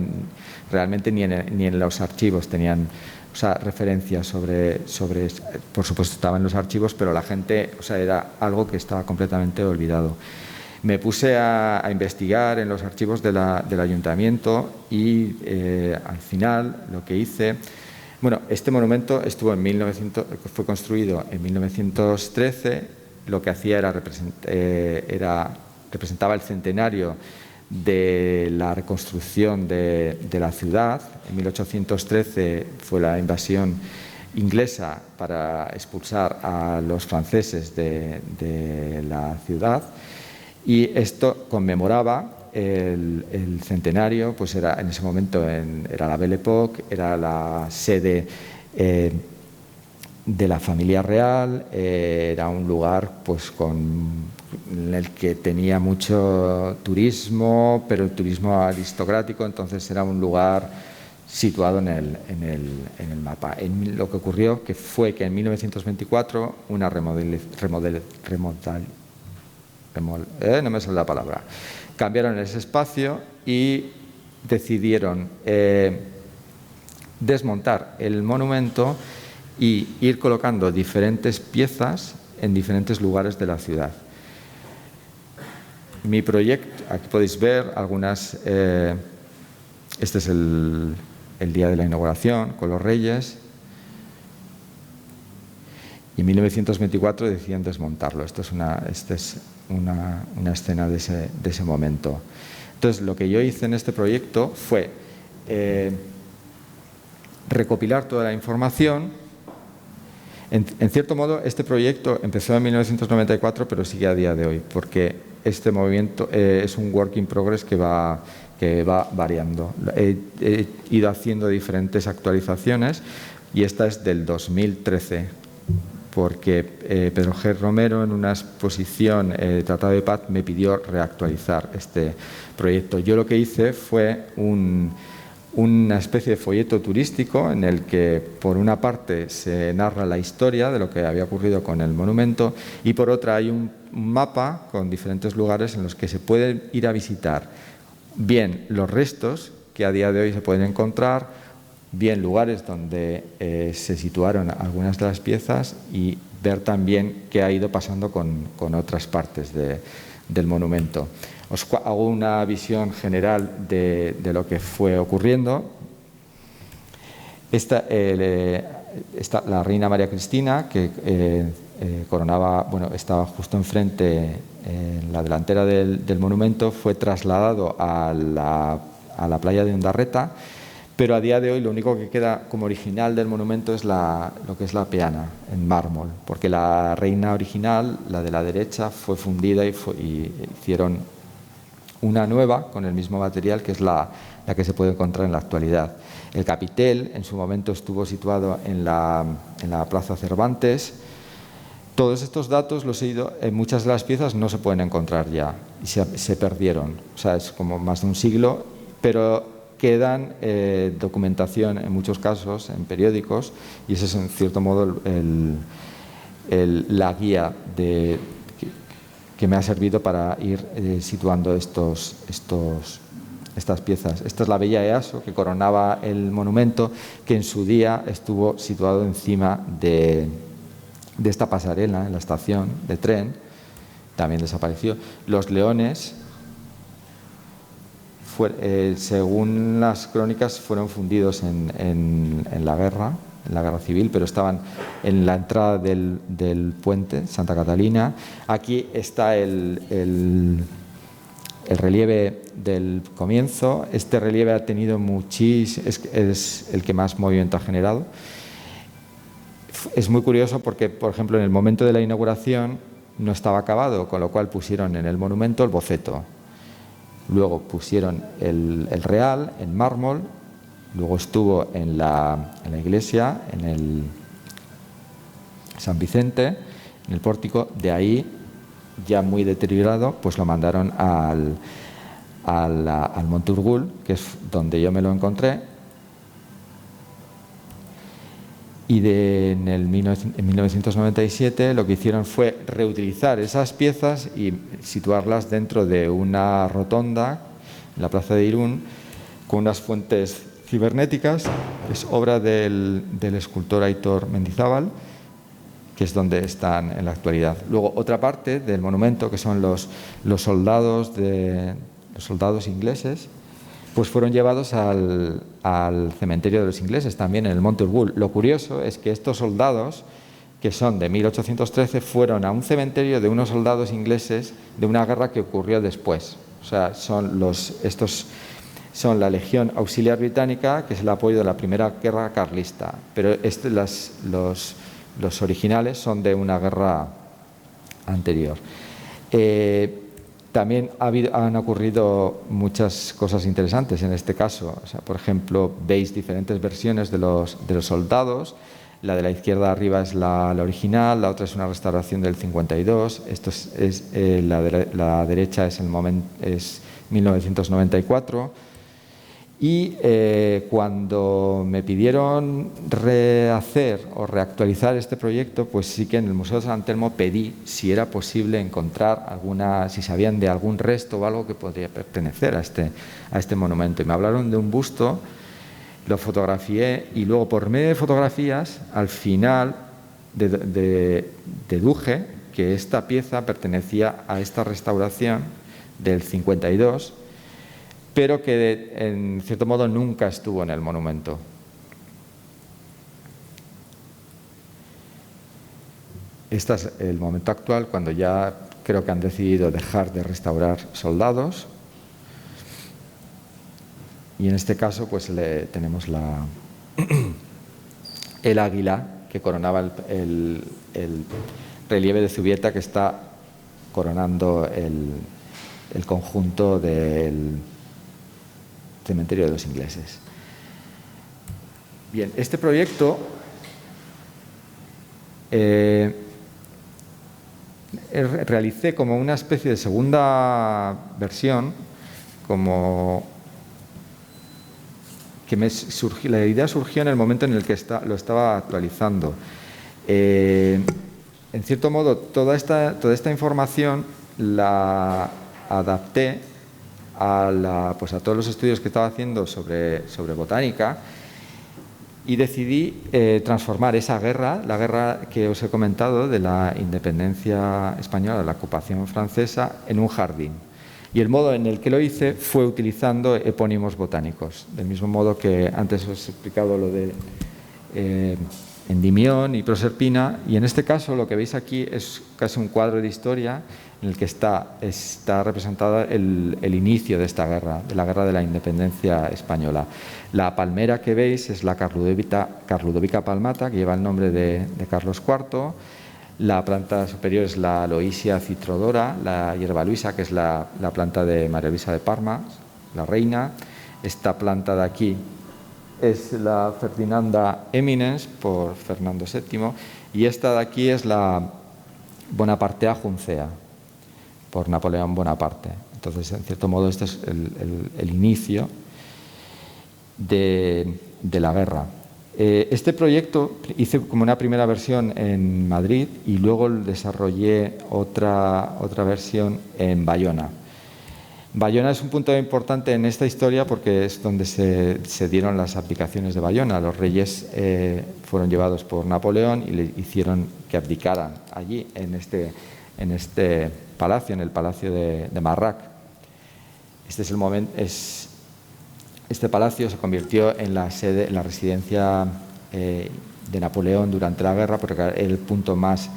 realmente ni en los archivos tenían, o sea, referencias sobre, por supuesto estaban en los archivos, pero la gente, o sea, era algo que estaba completamente olvidado. Me puse a investigar en los archivos del ayuntamiento y al final lo que hice, bueno, este monumento fue construido en 1913. Lo que hacía representaba el centenario de la reconstrucción de la ciudad. En 1813 fue la invasión inglesa para expulsar a los franceses de la ciudad, y esto conmemoraba el centenario. Pues era en ese momento era la Belle Époque, era la sede de la familia real, era un lugar pues en el que tenía mucho turismo, pero el turismo aristocrático, entonces era un lugar situado en el mapa. Lo que ocurrió fue que en 1924 una no me sale la palabra, cambiaron ese espacio y decidieron desmontar el monumento y ir colocando diferentes piezas en diferentes lugares de la ciudad. Mi proyecto, aquí podéis ver algunas, este es el día de la inauguración con los Reyes, y en 1924 deciden desmontarlo. Esta es una escena de ese momento. Entonces, lo que yo hice en este proyecto fue recopilar toda la información. En cierto modo, este proyecto empezó en 1994, pero sigue a día de hoy, porque este movimiento es un work in progress que va variando. He ido haciendo diferentes actualizaciones y esta es del 2013, porque Pedro G. Romero, en una exposición Tratado de Paz, me pidió reactualizar este proyecto. Yo lo que hice fue una especie de folleto turístico en el que por una parte se narra la historia de lo que había ocurrido con el monumento, y por otra hay un mapa con diferentes lugares en los que se pueden ir a visitar bien los restos que a día de hoy se pueden encontrar, bien lugares donde se situaron algunas de las piezas, y ver también qué ha ido pasando con otras partes del monumento. Os hago una visión general de lo que fue ocurriendo. La reina María Cristina, que coronaba, bueno, estaba justo enfrente, en la delantera del monumento, fue trasladado a la playa de Ondarreta, pero a día de hoy lo único que queda como original del monumento es lo que es la peana en mármol, porque la reina original, la de la derecha, fue fundida y hicieron una nueva con el mismo material, que es la que se puede encontrar en la actualidad. El capitel en su momento estuvo situado en la Plaza Cervantes. Todos estos datos los he ido, muchas de las piezas no se pueden encontrar ya y se perdieron. O sea, es como más de un siglo, pero quedan documentación en muchos casos en periódicos, y ese es en cierto modo la guía que me ha servido para ir situando estas piezas. Esta es la Bella Easo, que coronaba el monumento, que en su día estuvo situado encima de esta pasarela en la estación de tren, también desapareció. Los leones, según las crónicas, fueron fundidos en la guerra civil, pero estaban en la entrada del puente Santa Catalina. Aquí está el el relieve del comienzo. Este relieve ha tenido es el que más movimiento ha generado. Es muy curioso porque, por ejemplo, en el momento de la inauguración no estaba acabado, con lo cual pusieron en el monumento el boceto. Luego pusieron el real en mármol, luego estuvo en la iglesia, en el San Vicente, en el pórtico. De ahí, ya muy deteriorado, pues lo mandaron al Monturgul, que es donde yo me lo encontré. Y en 1997 lo que hicieron fue reutilizar esas piezas y situarlas dentro de una rotonda en la plaza de Irún con unas fuentes cibernéticas. Es obra del escultor Aitor Mendizábal, que es donde están en la actualidad. Luego, otra parte del monumento, que son los soldados ingleses, pues fueron llevados al cementerio de los ingleses, también en el Monturgul. Lo curioso es que estos soldados, que son de 1813, fueron a un cementerio de unos soldados ingleses de una guerra que ocurrió después. O sea, estos son la Legión Auxiliar Británica, que es el apoyo de la Primera Guerra Carlista, pero los originales son de una guerra anterior. También han ocurrido muchas cosas interesantes en este caso. O sea, por ejemplo, veis diferentes versiones de los soldados. La de la izquierda arriba es la original, la otra es una restauración del 52. La derecha es 1994. Y cuando me pidieron rehacer o reactualizar este proyecto, pues sí que en el Museo de San Telmo pedí si era posible encontrar si sabían de algún resto o algo que podría pertenecer a este monumento. Y me hablaron de un busto, lo fotografié y luego, por medio de fotografías, al final deduje que esta pieza pertenecía a esta restauración del 52, pero que en cierto modo nunca estuvo en el monumento. Este es el momento actual, cuando ya creo que han decidido dejar de restaurar soldados. Y en este caso pues tenemos el águila que coronaba el relieve de Zubieta, que está coronando el conjunto del cementerio de los ingleses. Bien, este proyecto realicé como una especie de segunda versión, la idea surgió en el momento en el que lo estaba actualizando. En cierto modo, toda esta información la adapté a todos los estudios que estaba haciendo sobre botánica, y decidí transformar esa guerra, la guerra que os he comentado de la independencia española, de la ocupación francesa, en un jardín. Y el modo en el que lo hice fue utilizando epónimos botánicos, del mismo modo que antes os he explicado lo de Endimión y Proserpina, y en este caso lo que veis aquí es casi un cuadro de historia en el que está representado el inicio de esta guerra, de la guerra de la independencia española. La palmera que veis es la Carludovica palmata, que lleva el nombre de Carlos IV. La planta superior es la Aloisia citrodora, la hierba luisa, que es la planta de María Luisa de Parma, la reina. Esta planta de aquí es la Ferdinanda eminens, por Fernando VII, y esta de aquí es la Bonapartea juncea, por Napoleón Bonaparte. Entonces, en cierto modo, este es el inicio de la guerra. Este proyecto hice como una primera versión en Madrid y luego desarrollé otra versión en Bayona. Bayona es un punto importante en esta historia porque es donde se dieron las abdicaciones de Bayona. Los reyes fueron llevados por Napoleón y le hicieron que abdicaran allí, en este palacio, en el palacio de Marrac. Este es el momento. Este palacio se convirtió en la residencia de Napoleón durante la guerra, porque era el punto más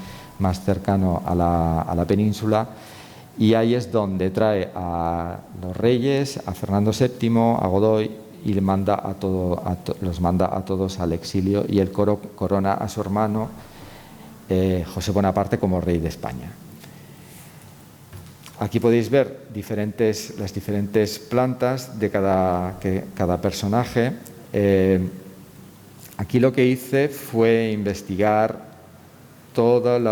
cercano a la península, y ahí es donde trae a los reyes, a Fernando VII, a Godoy, y los manda a todos al exilio, y el coro corona a su hermano José Bonaparte como rey de España. Aquí podéis ver las diferentes plantas de cada personaje. Aquí lo que hice fue investigar todas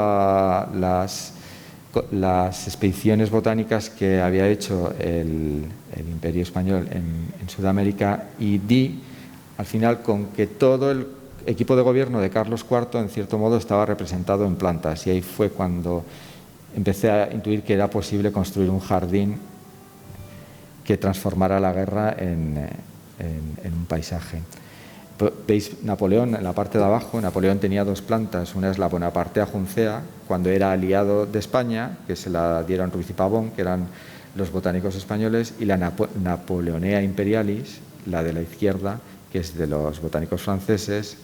las expediciones botánicas que había hecho el Imperio Español en Sudamérica, y di al final con que todo el equipo de gobierno de Carlos IV en cierto modo estaba representado en plantas, y ahí fue cuando empecé a intuir que era posible construir un jardín que transformara la guerra en un paisaje. Veis Napoleón en la parte de abajo. Napoleón tenía dos plantas. Una es la Bonapartea juncea, cuando era aliado de España, que se la dieron Ruiz y Pavón, que eran los botánicos españoles, y la Napoleonea imperialis, la de la izquierda, que es de los botánicos franceses,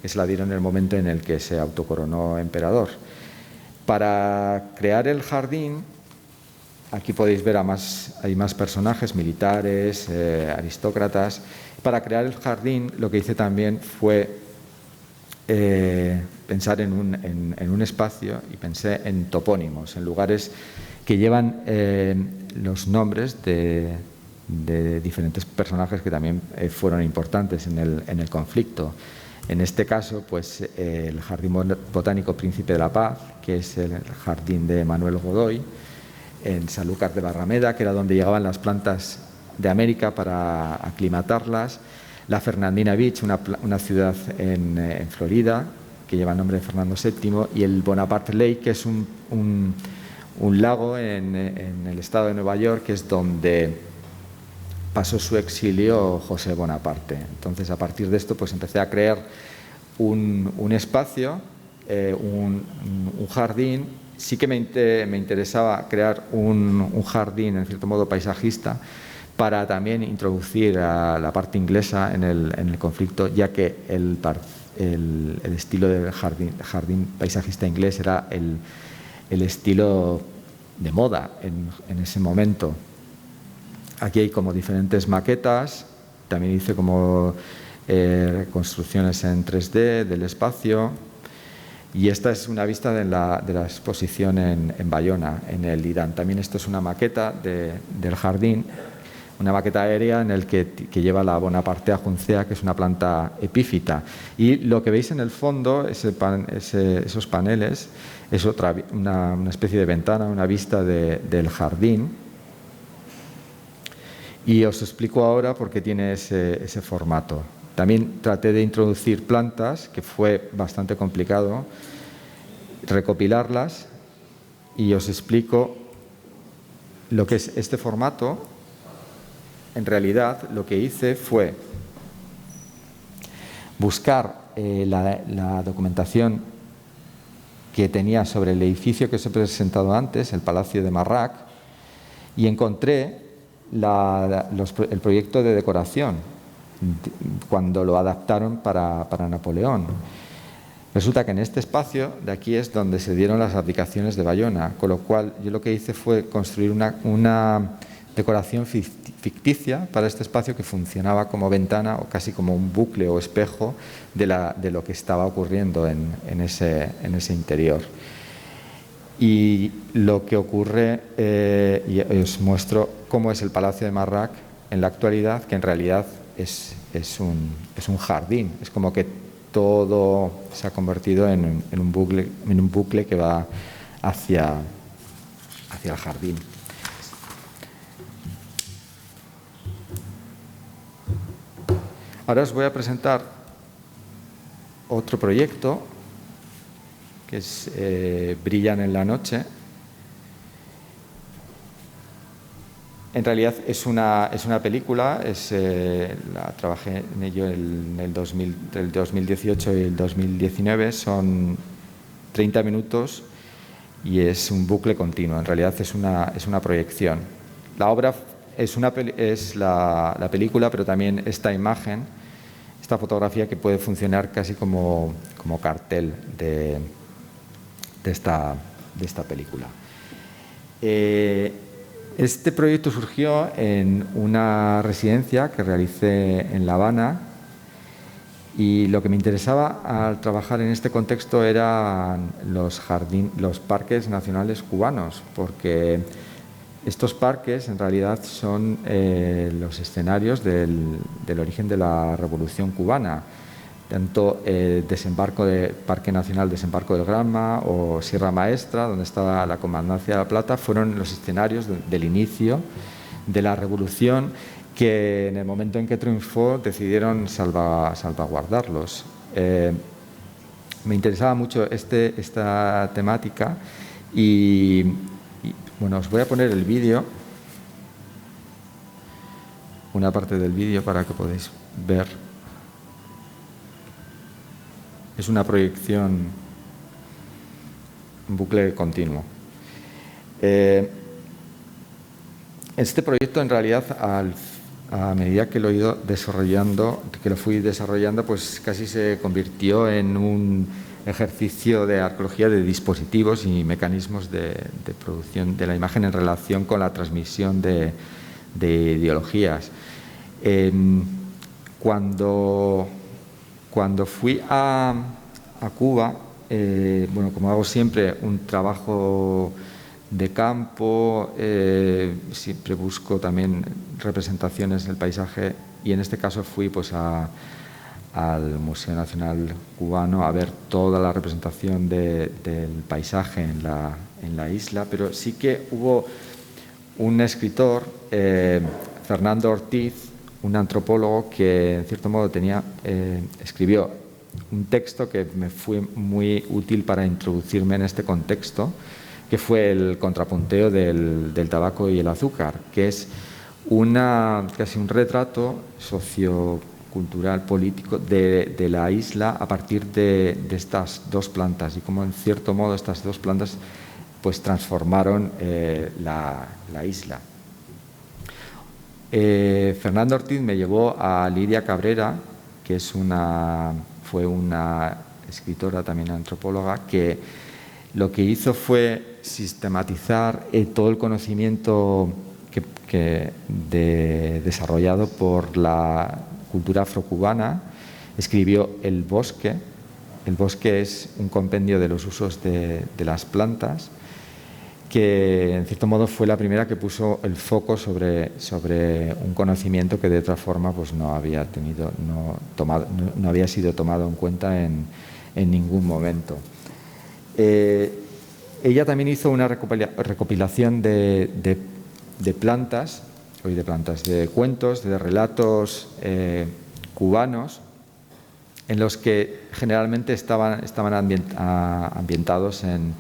que se la dieron en el momento en el que se autocoronó emperador. Para crear el jardín, aquí podéis ver hay más personajes, militares, aristócratas. Para crear el jardín, lo que hice también fue pensar en un espacio, y pensé en topónimos, en lugares que llevan los nombres de diferentes personajes que también fueron importantes en el conflicto. En este caso, pues el Jardín Botánico Príncipe de la Paz, que es el jardín de Manuel Godoy, en Sanlúcar de Barrameda, que era donde llegaban las plantas de América para aclimatarlas, la Fernandina Beach, una ciudad en Florida, que lleva el nombre de Fernando VII, y el Bonaparte Lake, que es un lago en el estado de Nueva York, que es donde pasó su exilio José Bonaparte. Entonces, a partir de esto, pues empecé a crear un espacio, un jardín. Sí que me interesaba crear un jardín, en cierto modo, paisajista, para también introducir a la parte inglesa en el conflicto, ya que el estilo del jardín paisajista inglés era el estilo de moda en ese momento. Aquí hay como diferentes maquetas, también hice como reconstrucciones en 3D del espacio, y esta es una vista de la exposición en Bayona, en el Irán. También esto es una maqueta del jardín, una maqueta aérea en el que lleva la Bonapartea juncea, que es una planta epífita. Y lo que veis en el fondo, esos paneles, es una especie de ventana, una vista del jardín. Y os explico ahora por qué tiene ese formato. También traté de introducir plantas, que fue bastante complicado recopilarlas, y os explico lo que es este formato. En realidad, lo que hice fue buscar la documentación que tenía sobre el edificio que os he presentado antes, el Palacio de Marrakech, y encontré el proyecto de decoración cuando lo adaptaron para Napoleón. Resulta que en este espacio de aquí es donde se dieron las abdicaciones de Bayona, con lo cual yo lo que hice fue construir una decoración ficticia para este espacio que funcionaba como ventana o casi como un bucle o espejo de lo que estaba ocurriendo en ese interior. Y lo que ocurre, y os muestro cómo es el Palacio de Marrakech en la actualidad, que en realidad es un jardín. Es como que todo se ha convertido en un bucle que va hacia el jardín. Ahora os voy a presentar otro proyecto que es Brillan en la noche. En realidad es una película, la trabajé en ello en el 2018 y el 2019, son 30 minutos y es un bucle continuo. En realidad es una proyección. La obra es la película, pero también esta imagen, esta fotografía que puede funcionar casi como cartel de esta película. Este proyecto surgió en una residencia que realicé en La Habana, y lo que me interesaba al trabajar en este contexto eran los parques nacionales cubanos, porque estos parques en realidad son los escenarios del origen de la Revolución cubana. Tanto Parque Nacional Desembarco del Granma o Sierra Maestra, donde estaba la Comandancia de la Plata, fueron los escenarios del inicio de la Revolución, que en el momento en que triunfó decidieron salvaguardarlos. Me interesaba mucho esta temática y bueno, os voy a poner el vídeo, una parte del vídeo para que podáis ver. Es una proyección, un bucle continuo. Este proyecto, en realidad, a medida que lo he ido desarrollando, pues casi se convirtió en un ejercicio de arqueología de dispositivos y mecanismos de producción de la imagen en relación con la transmisión de ideologías. Cuando fui a Cuba, bueno, como hago siempre un trabajo de campo, siempre busco también representaciones del paisaje, y en este caso fui pues al Museo Nacional Cubano a ver toda la representación del paisaje en la isla, pero sí que hubo un escritor, Fernando Ortiz, un antropólogo, que en cierto modo escribió un texto que me fue muy útil para introducirme en este contexto, que fue el contrapunteo del tabaco y el azúcar, que es casi un retrato sociocultural, político de la isla a partir de estas dos plantas, y cómo en cierto modo estas dos plantas pues transformaron la isla. Fernando Ortiz me llevó a Lidia Cabrera, que fue una escritora, también antropóloga, que lo que hizo fue sistematizar todo el conocimiento desarrollado por la cultura afrocubana. Escribió El Bosque. El Bosque es un compendio de los usos de las plantas, que en cierto modo fue la primera que puso el foco sobre un conocimiento que de otra forma pues no había sido tomado en cuenta en ningún momento. Ella también hizo una recopilación de plantas, de cuentos, de relatos cubanos, en los que generalmente estaban ambientados en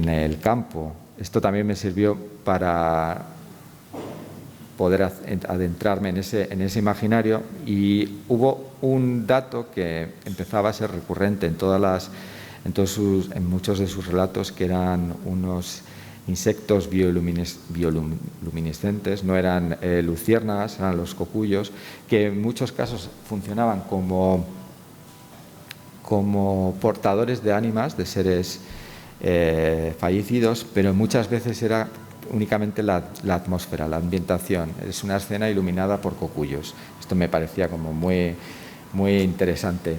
el campo. Esto también me sirvió para poder adentrarme en ese imaginario, y hubo un dato que empezaba a ser recurrente en muchos de sus relatos, que eran unos insectos bioluminiscentes, no eran luciérnagas, eran los cocuyos, que en muchos casos funcionaban como portadores de ánimas, de seres fallecidos, pero muchas veces era únicamente la atmósfera, la ambientación. Es una escena iluminada por cocuyos. Esto me parecía como muy, muy interesante.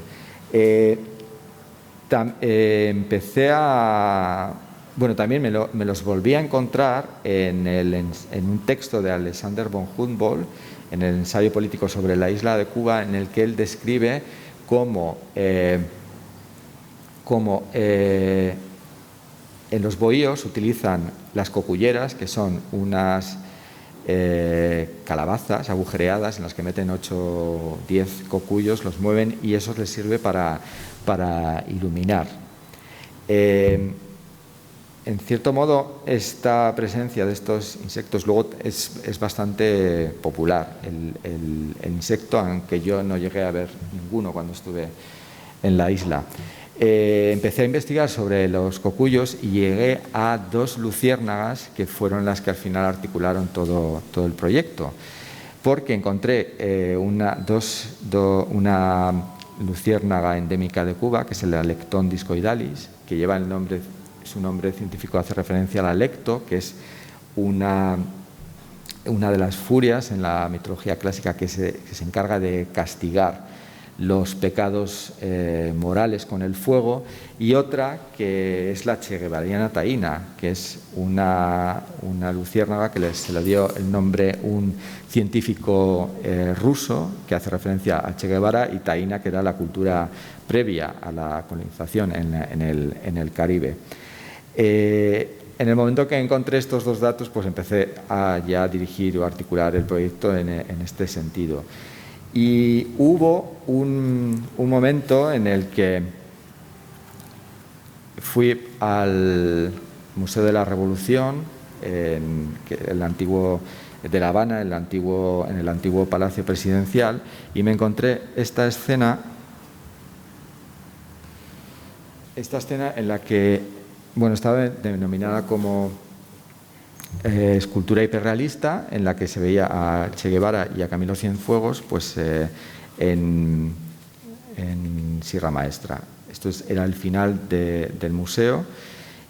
También me los volví a encontrar en un texto de Alexander von Humboldt, en el ensayo político sobre la isla de Cuba, en el que él describe cómo en los bohíos utilizan las coculleras, que son unas calabazas agujereadas en las que meten 8 o 10 cocuyos, los mueven, y eso les sirve para iluminar. En cierto modo, esta presencia de estos insectos luego es bastante popular. El insecto, aunque yo no llegué a ver ninguno cuando estuve en la isla. Empecé a investigar sobre los cocuyos y llegué a 2 luciérnagas, que fueron las que al final articularon todo el proyecto, porque encontré una luciérnaga endémica de Cuba, que es el Alecton discoidalis, que lleva el nombre su nombre científico hace referencia al Alecto, que es una de las furias en la mitología clásica que se encarga de castigar los pecados morales con el fuego, y otra que es la cheguevariana taína, que es una luciérnaga que se le dio el nombre un científico ruso que hace referencia a Che Guevara, y taína, que era la cultura previa a la colonización en el Caribe. En el momento que encontré estos dos datos, pues empecé a ya dirigir o articular el proyecto en este sentido. Y hubo un momento en el que fui al Museo de la Revolución, el antiguo de La Habana, en el antiguo Palacio Presidencial, y me encontré esta escena en la que, bueno, estaba denominada como escultura hiperrealista, en la que se veía a Che Guevara y a Camilo Cienfuegos pues, en Sierra Maestra. Esto era el final del museo,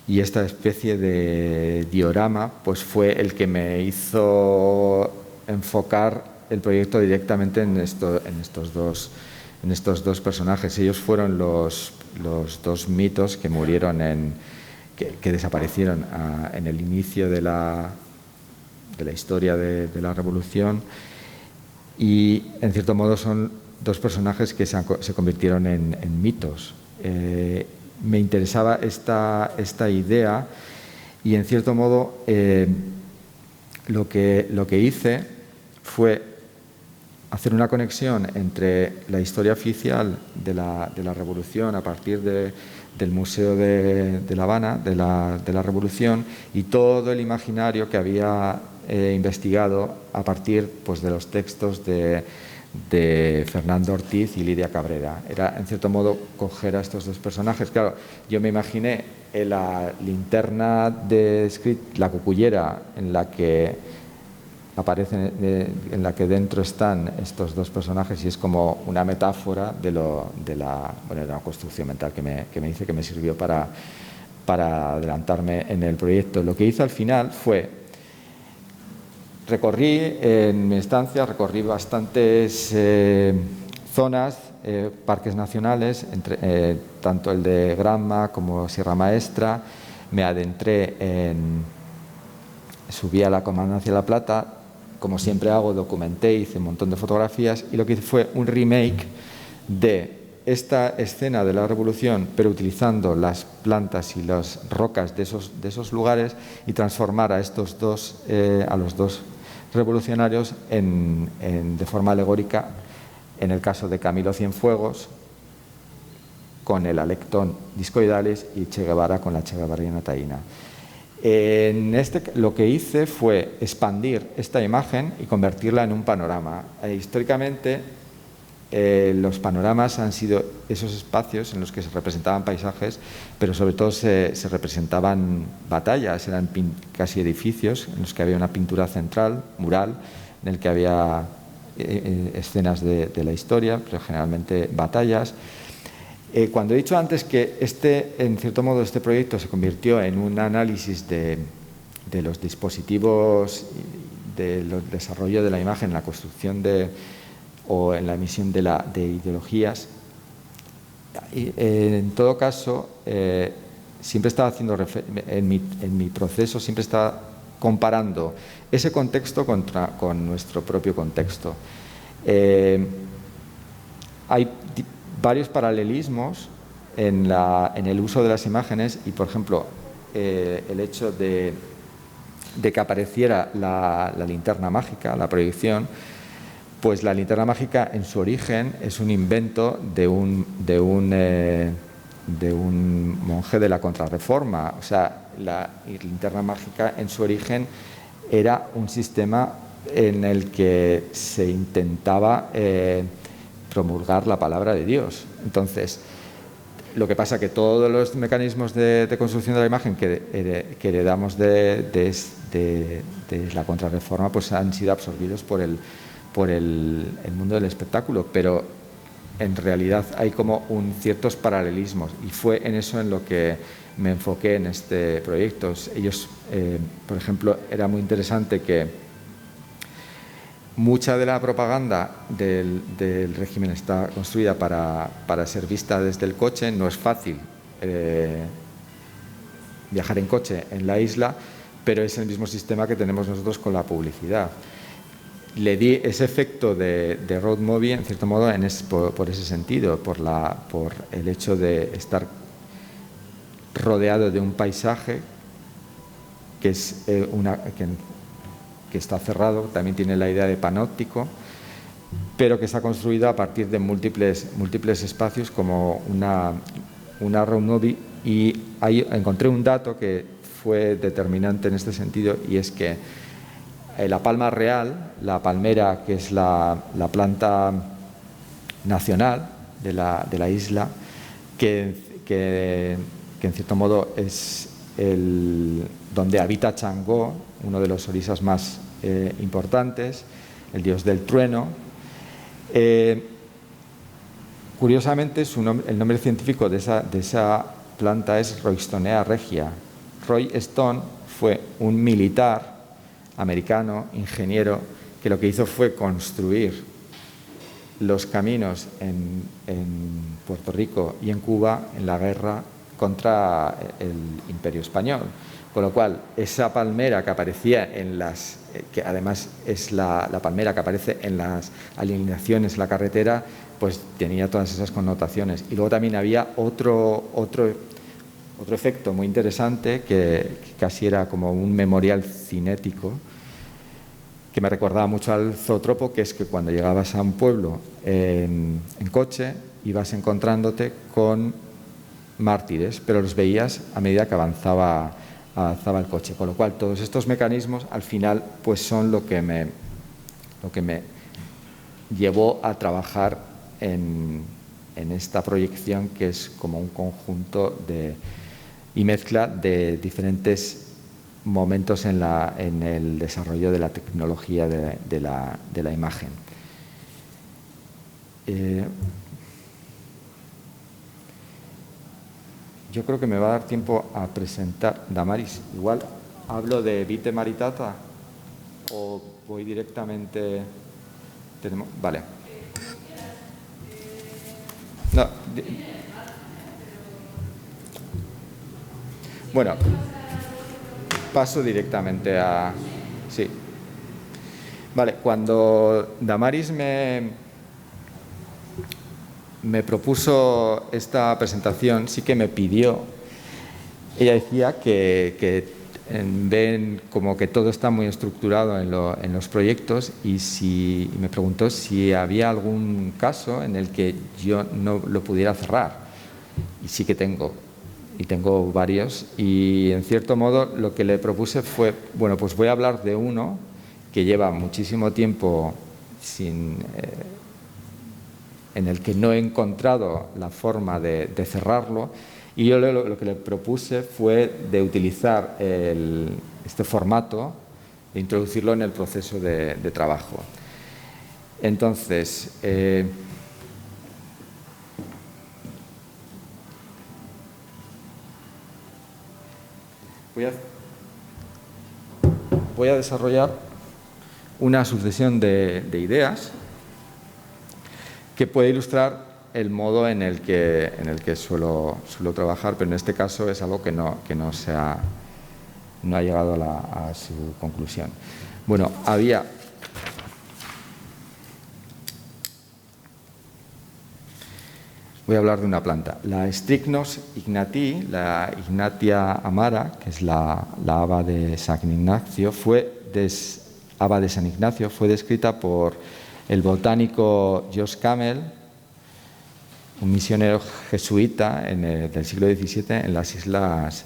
y esta especie de diorama pues, fue el que me hizo enfocar el proyecto directamente en estos dos personajes. Ellos fueron los dos mitos que murieron que desaparecieron en el inicio de la historia de la Revolución, y en cierto modo son dos personajes que se convirtieron en mitos. Me interesaba esta idea, y en cierto modo lo que hice fue hacer una conexión entre la historia oficial de la Revolución a partir del Museo de La Habana, de la Revolución, y todo el imaginario que había investigado a partir pues, de los textos de Fernando Ortiz y Lidia Cabrera. Era, en cierto modo, coger a estos dos personajes. Claro, yo me imaginé la linterna de Script, la cucullera en la que aparecen, en la que dentro están estos dos personajes, y es como una metáfora de la construcción mental que me hice, que me sirvió para adelantarme en el proyecto. Lo que hice al final fue en mi estancia recorrí bastantes zonas, parques nacionales, tanto el de Granma como Sierra Maestra. Me adentré subí a la Comandancia de La Plata, como siempre hago, documenté, hice un montón de fotografías, y lo que hice fue un remake de esta escena de la Revolución, pero utilizando las plantas y las rocas de esos lugares, y transformar a los dos revolucionarios de forma alegórica, en el caso de Camilo Cienfuegos con el Alectón discoidalis y Che Guevara con la cheguevariana taína. Lo que hice fue expandir esta imagen y convertirla en un panorama. Históricamente, los panoramas han sido esos espacios en los que se representaban paisajes, pero sobre todo se representaban batallas, eran casi edificios en los que había una pintura central, mural, en el que había escenas de la historia, pero generalmente batallas. Cuando he dicho antes que en cierto modo, este proyecto se convirtió en un análisis de los dispositivos, del desarrollo de la imagen, la construcción o en la emisión de ideologías, en todo caso, siempre estaba haciendo en mi proceso, siempre estaba comparando ese contexto con nuestro propio contexto. Hay varios paralelismos en el uso de las imágenes, y por ejemplo el hecho de que apareciera la linterna mágica, la proyección, pues la linterna mágica en su origen es un invento de un monje de la Contrarreforma. O sea, la linterna mágica en su origen era un sistema en el que se intentaba promulgar la palabra de Dios. Entonces, lo que pasa es que todos los mecanismos de construcción de la imagen que heredamos de la Contrarreforma pues han sido absorbidos por el mundo del espectáculo, pero en realidad hay como ciertos paralelismos, y fue en eso en lo que me enfoqué en este proyecto. Ellos, por ejemplo, era muy interesante que mucha de la propaganda del régimen está construida para ser vista desde el coche. No es fácil viajar en coche en la isla, pero es el mismo sistema que tenemos nosotros con la publicidad. Le di ese efecto de road movie, en cierto modo, por ese sentido, por el hecho de estar rodeado de un paisaje que está cerrado. También tiene la idea de panóptico, pero que está construido a partir de múltiples espacios, como una road movie. Y ahí encontré un dato que fue determinante en este sentido, y es que la palma real, la palmera, que es la planta nacional de la isla, que en cierto modo es donde habita Changó, uno de los orisas más importantes, el dios del trueno. Curiosamente, el nombre científico de esa planta es Roystonea regia. Roy Stone fue un militar americano, ingeniero, que lo que hizo fue construir los caminos en Puerto Rico y en Cuba en la guerra contra el Imperio Español. Con lo cual, esa palmera que aparecía que además es la palmera que aparece en las alineaciones en la carretera, pues tenía todas esas connotaciones. Y luego también había otro efecto muy interesante, que casi era como un memorial cinético, que me recordaba mucho al zootropo, que es que cuando llegabas a un pueblo en coche, ibas encontrándote con mártires, pero los veías a medida que avanzaba el coche. Con lo cual, todos estos mecanismos, al final, pues son lo que me llevó a trabajar en esta proyección, que es como un conjunto y mezcla de diferentes momentos en el desarrollo de la tecnología de la imagen. Yo creo que me va a dar tiempo a presentar. Damaris, igual hablo de Vite Maritata o voy directamente. Vale. No. Bueno, paso directamente a... Sí. Vale, cuando Damaris me propuso esta presentación, sí que me pidió, ella decía que ven como que todo está muy estructurado en los proyectos, y me preguntó si había algún caso en el que yo no lo pudiera cerrar. Y sí que tengo varios, y en cierto modo lo que le propuse fue, bueno, pues voy a hablar de uno que lleva muchísimo tiempo en el que no he encontrado la forma de cerrarlo, y yo lo que le propuse fue de utilizar este formato, de introducirlo en el proceso de trabajo. Entonces, voy a desarrollar una sucesión de ideas que puede ilustrar el modo en el que suelo trabajar, pero en este caso es algo que no ha llegado a su conclusión. Bueno, voy a hablar de una planta, la Strychnos ignatii, la Ignatia amara, que es la haba de San Ignacio, fue descrita por el botánico Josh Campbell, un misionero jesuita del siglo XVII en las islas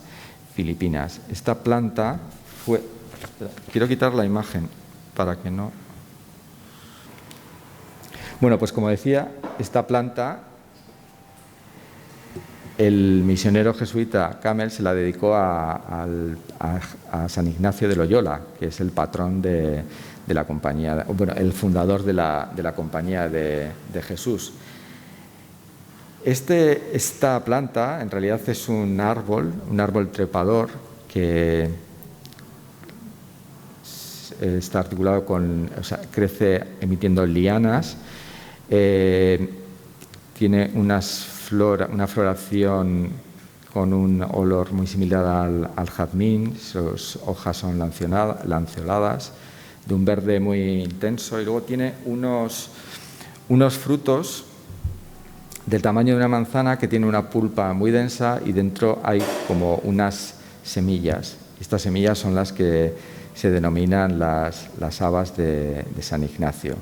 Filipinas. Esta planta fue... Quiero quitar la imagen para que no... Bueno, pues como decía, esta planta, el misionero jesuita Campbell se la dedicó a San Ignacio de Loyola, que es el patrón de la compañía, bueno, el fundador de la compañía de Jesús. Esta planta en realidad es un árbol trepador que está articulado crece emitiendo lianas, tiene una floración con un olor muy similar al jazmín, sus hojas son lanceoladas, de un verde muy intenso, y luego tiene unos frutos del tamaño de una manzana que tiene una pulpa muy densa y dentro hay como unas semillas. Estas semillas son las que se denominan las habas de San Ignacio.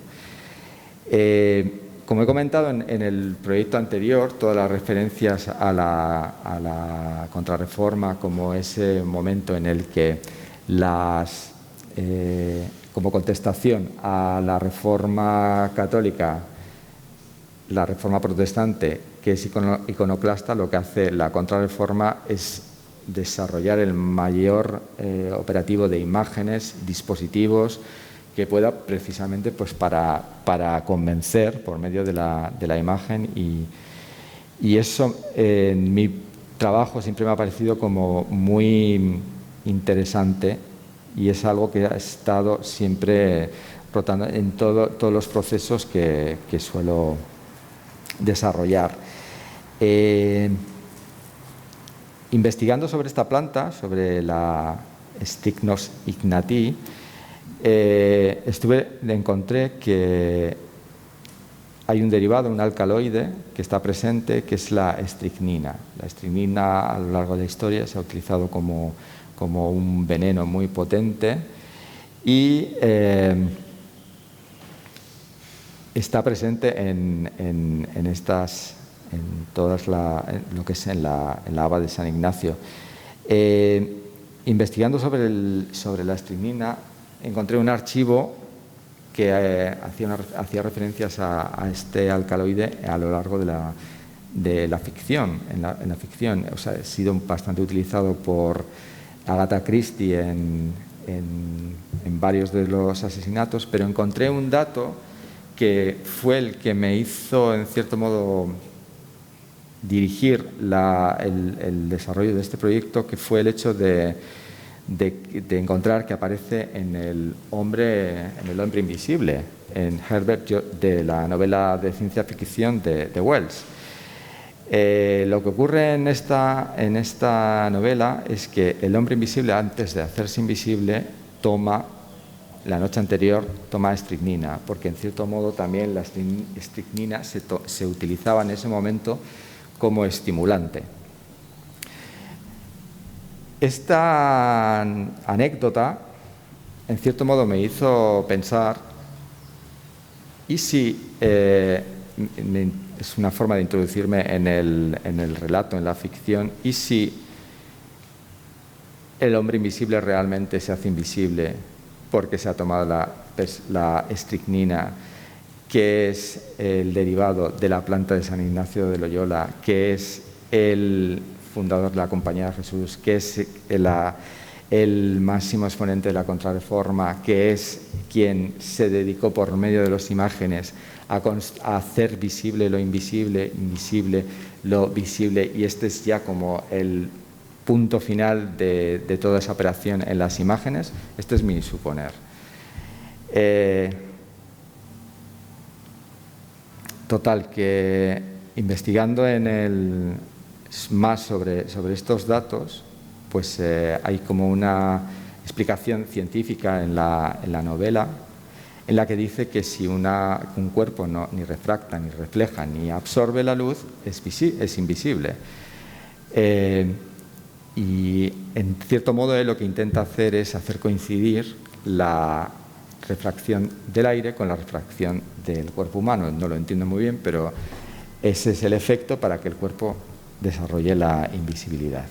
Como he comentado en el proyecto anterior, todas las referencias a la Contrarreforma como ese momento en el que como contestación a la Reforma católica, la Reforma protestante, que es iconoclasta, lo que hace la Contrarreforma es desarrollar el mayor operativo de imágenes, dispositivos, que pueda precisamente pues, para convencer por medio de la imagen, y eso en mi trabajo siempre me ha parecido como muy interesante, y es algo que ha estado siempre rotando en todos los procesos que suelo desarrollar. Investigando sobre esta planta, sobre la Strychnos ignatii, encontré que hay un derivado, un alcaloide, que está presente, que es la estricnina. La estricnina a lo largo de la historia se ha utilizado como un veneno muy potente, y está presente en lo que es en la haba de San Ignacio. Investigando sobre la estricnina, encontré un archivo que hacía referencias a este alcaloide a lo largo de la ficción. En la ficción, o sea, ha sido bastante utilizado por Agatha Christie en varios de los asesinatos, pero encontré un dato que fue el que me hizo, en cierto modo, dirigir el desarrollo de este proyecto, que fue el hecho de encontrar que aparece en el hombre invisible, en Herbert, de la novela de ciencia ficción de Wells. Lo que ocurre en esta novela es que el hombre invisible, antes de hacerse invisible, la noche anterior toma estricnina, porque en cierto modo también la estricnina se utilizaba en ese momento como estimulante. Esta anécdota, en cierto modo, me hizo pensar, y si es una forma de introducirme en el relato, en la ficción, y si el hombre invisible realmente se hace invisible porque se ha tomado la estricnina, que es el derivado de la planta de San Ignacio de Loyola, que es el fundador de la Compañía de Jesús, que es el máximo exponente de la Contrarreforma, que es quien se dedicó por medio de las imágenes a hacer visible lo invisible, invisible lo visible, y este es ya como el punto final de toda esa operación en las imágenes. Este es mi suponer. Total, que investigando más sobre estos datos, pues hay como una explicación científica en la novela, en la que dice que si un cuerpo ni refracta, ni refleja, ni absorbe la luz, es invisible. Y en cierto modo lo que intenta hacer es hacer coincidir la refracción del aire con la refracción del cuerpo humano. No lo entiendo muy bien, pero ese es el efecto para que el cuerpo desarrolle la invisibilidad.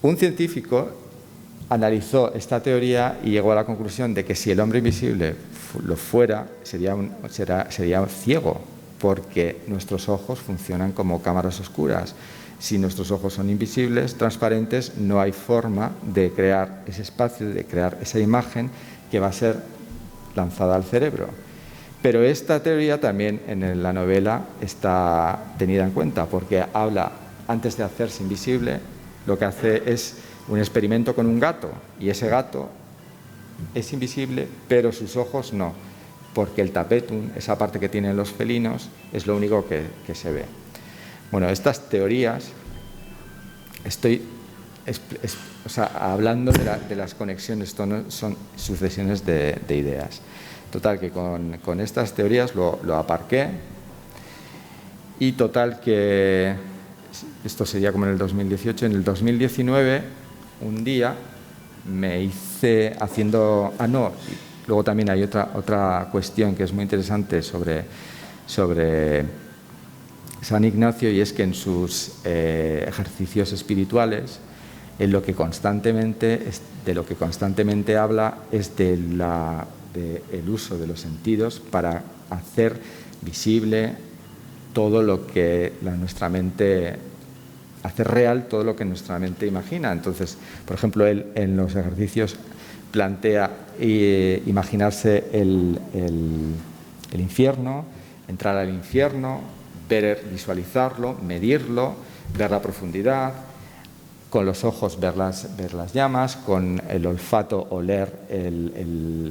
Un científico analizó esta teoría y llegó a la conclusión de que si el hombre invisible lo fuera, sería ciego, porque nuestros ojos funcionan como cámaras oscuras. Si nuestros ojos son invisibles, transparentes, no hay forma de crear ese espacio, de crear esa imagen que va a ser lanzada al cerebro. Pero esta teoría también en la novela está tenida en cuenta, porque habla, antes de hacerse invisible, lo que hace es un experimento con un gato, y ese gato es invisible, pero sus ojos no, porque el tapetum, esa parte que tienen los felinos, es lo único que se ve. Bueno, estas teorías, estoy hablando de las conexiones, esto no son sucesiones de ideas. Total, que con estas teorías lo aparqué, y total que esto sería como en el 2018. En el 2019, un día, me hice haciendo... luego también hay otra cuestión que es muy interesante sobre San Ignacio, y es que en sus ejercicios espirituales, de lo que constantemente habla es del uso de los sentidos para hacer visible todo lo que nuestra mente, hacer real todo lo que nuestra mente imagina. Entonces, por ejemplo, él en los ejercicios plantea imaginarse el infierno, entrar al infierno, visualizarlo, medirlo, ver la profundidad, con los ojos ver las llamas, con el olfato oler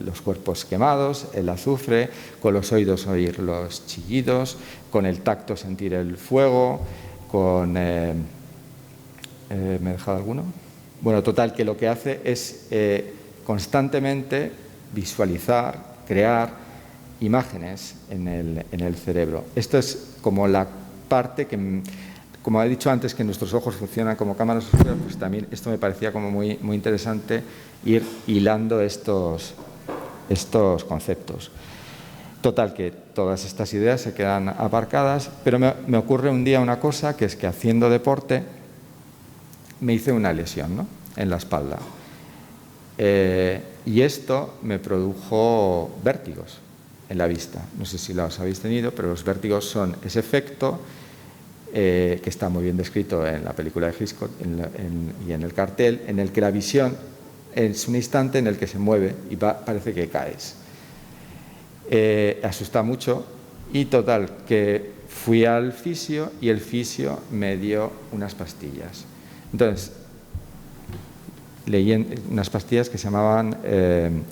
los cuerpos quemados, el azufre, con los oídos oír los chillidos, con el tacto sentir el fuego, ¿me he dejado alguno? Bueno, total, que lo que hace es constantemente visualizar, crear imágenes en el cerebro. Esto es como la parte que... Como he dicho antes, que nuestros ojos funcionan como cámaras oscuras, pues también esto me parecía como muy, muy interesante, ir hilando estos conceptos. Total, que todas estas ideas se quedan aparcadas, pero me ocurre un día una cosa, que es que haciendo deporte me hice una lesión, ¿no?, en la espalda. Y esto me produjo vértigos en la vista. No sé si los habéis tenido, pero los vértigos son ese efecto que está muy bien descrito en la película de Hitchcock y en el cartel, en el que la visión es un instante en el que se mueve y parece que caes. Asusta mucho, y total, que fui al fisio, y el fisio me dio unas pastillas. Entonces, leí unas pastillas que se llamaban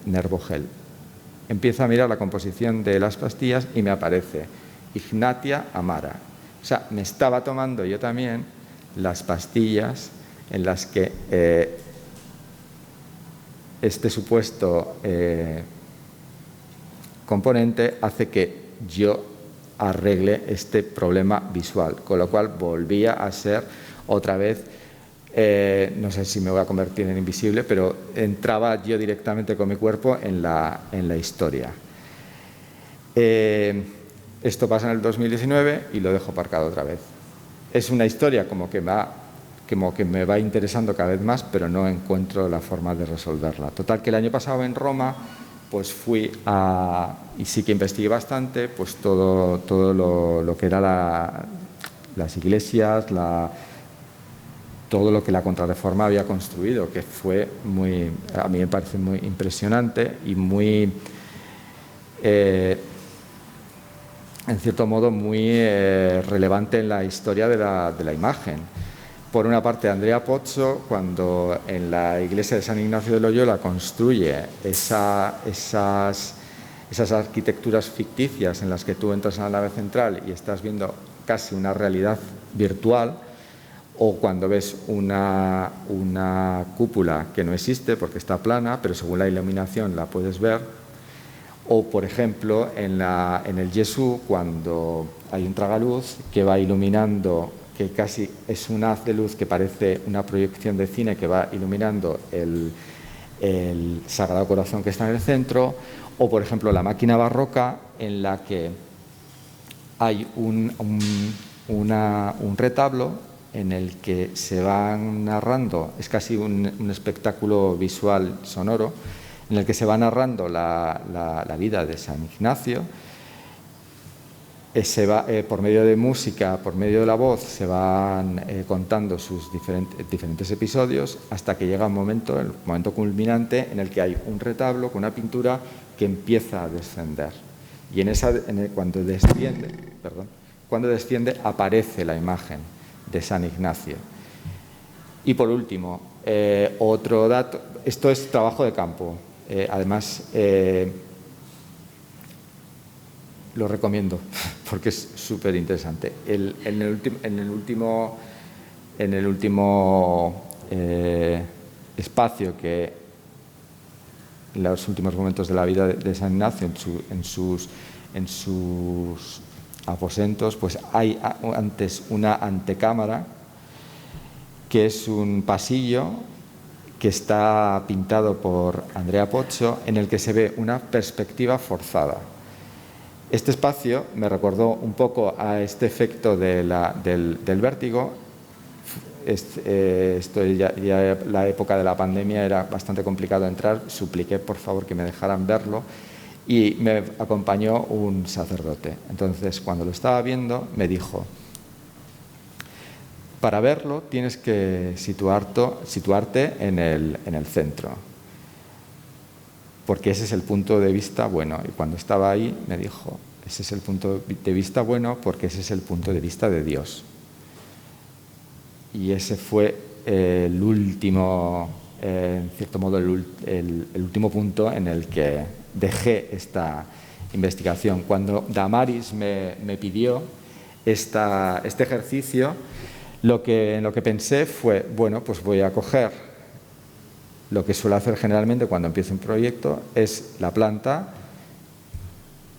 Nervogel. Empiezo a mirar la composición de las pastillas y me aparece Ignatia Amara. O sea, me estaba tomando yo también las pastillas en las que este supuesto componente hace que yo arregle este problema visual, con lo cual volvía a ser otra vez, no sé si me voy a convertir en invisible, pero entraba yo directamente con mi cuerpo en la historia. Esto pasa en el 2019 y lo dejo aparcado otra vez. Es una historia como que me va interesando cada vez más, pero no encuentro la forma de resolverla. Total, que el año pasado en Roma, pues fui y sí que investigué bastante, pues todo lo que era las iglesias, todo lo que la Contrarreforma había construido, que fue a mí me parece muy impresionante y muy... en cierto modo muy relevante en la historia de la imagen. Por una parte, Andrea Pozzo, cuando en la iglesia de San Ignacio de Loyola construye esas arquitecturas ficticias en las que tú entras en la nave central y estás viendo casi una realidad virtual, o cuando ves una cúpula que no existe porque está plana, pero según la iluminación la puedes ver. O, por ejemplo, en el Jesús, cuando hay un tragaluz que va iluminando, que casi es un haz de luz que parece una proyección de cine que va iluminando el Sagrado Corazón que está en el centro. O, por ejemplo, la máquina barroca, en la que hay un retablo en el que se van narrando, es casi un espectáculo visual sonoro, en el que se va narrando la vida de San Ignacio. Por medio de música, por medio de la voz, se van contando sus diferentes episodios, hasta que llega el momento culminante, en el que hay un retablo con una pintura que empieza a descender. Y cuando desciende aparece la imagen de San Ignacio. Y por último, otro dato, esto es trabajo de campo, además lo recomiendo porque es súper interesante. En el último espacio que en los últimos momentos de la vida de San Ignacio, en sus aposentos, pues hay antes una antecámara, que es un pasillo que está pintado por Andrea Pozzo, en el que se ve una perspectiva forzada. Este espacio me recordó un poco a este efecto del vértigo. Esto ya la época de la pandemia era bastante complicado entrar, supliqué por favor que me dejaran verlo y me acompañó un sacerdote. Entonces, cuando lo estaba viendo, me dijo: para verlo tienes que situarte en el centro, porque ese es el punto de vista bueno. Y cuando estaba ahí me dijo: ese es el punto de vista bueno porque ese es el punto de vista de Dios. Y ese fue el último, en cierto modo, el último punto en el que dejé esta investigación. Cuando Damaris me pidió este ejercicio, en lo que pensé fue, bueno, pues voy a coger lo que suelo hacer generalmente cuando empiezo un proyecto, es la planta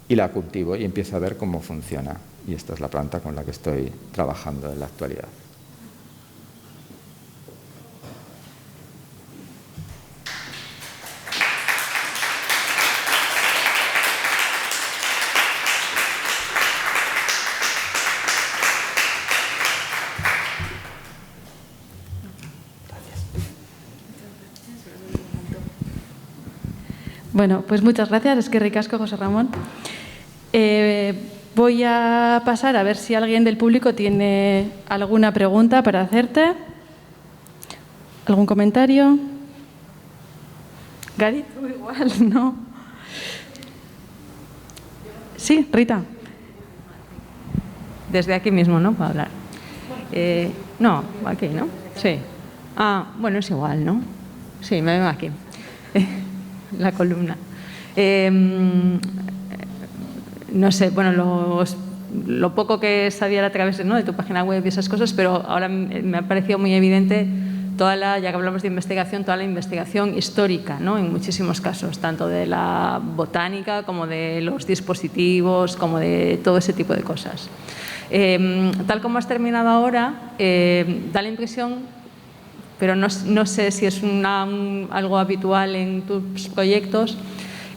y la cultivo y empiezo a ver cómo funciona. Y esta es la planta con la que estoy trabajando en la actualidad. Bueno, pues muchas gracias. Es que ricasco, José Ramón. Voy a pasar a ver si alguien del público tiene alguna pregunta para hacerte. ¿Algún comentario? Gary, tú igual, ¿no? Sí, Rita. Desde aquí mismo, ¿no? Para hablar. No, aquí, ¿no? Sí. Ah, bueno, es igual, ¿no? Sí, me vengo aquí. La columna. No sé, bueno, lo poco que sabía a través de tu página web y esas cosas, pero ahora me ha parecido muy evidente ya que hablamos de investigación, toda la investigación histórica, ¿no? En muchísimos casos, tanto de la botánica como de los dispositivos, como de todo ese tipo de cosas. Tal como has terminado ahora, da la impresión, pero no sé si es algo habitual en tus proyectos,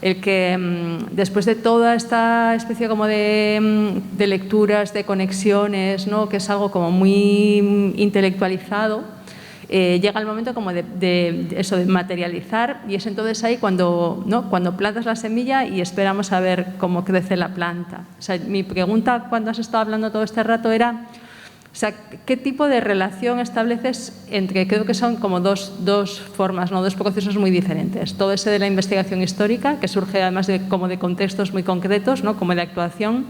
el que después de toda esta especie como de lecturas, de conexiones, ¿no? Que es algo como muy intelectualizado, llega el momento como de eso, de materializar, y es entonces ahí cuando plantas la semilla y esperamos a ver cómo crece la planta. O sea, mi pregunta cuando has estado hablando todo este rato era, o sea, ¿qué tipo de relación estableces entre, creo que son como dos formas, ¿no? Dos procesos muy diferentes? Todo ese de la investigación histórica, que surge además como de contextos muy concretos, ¿no? Como de actuación,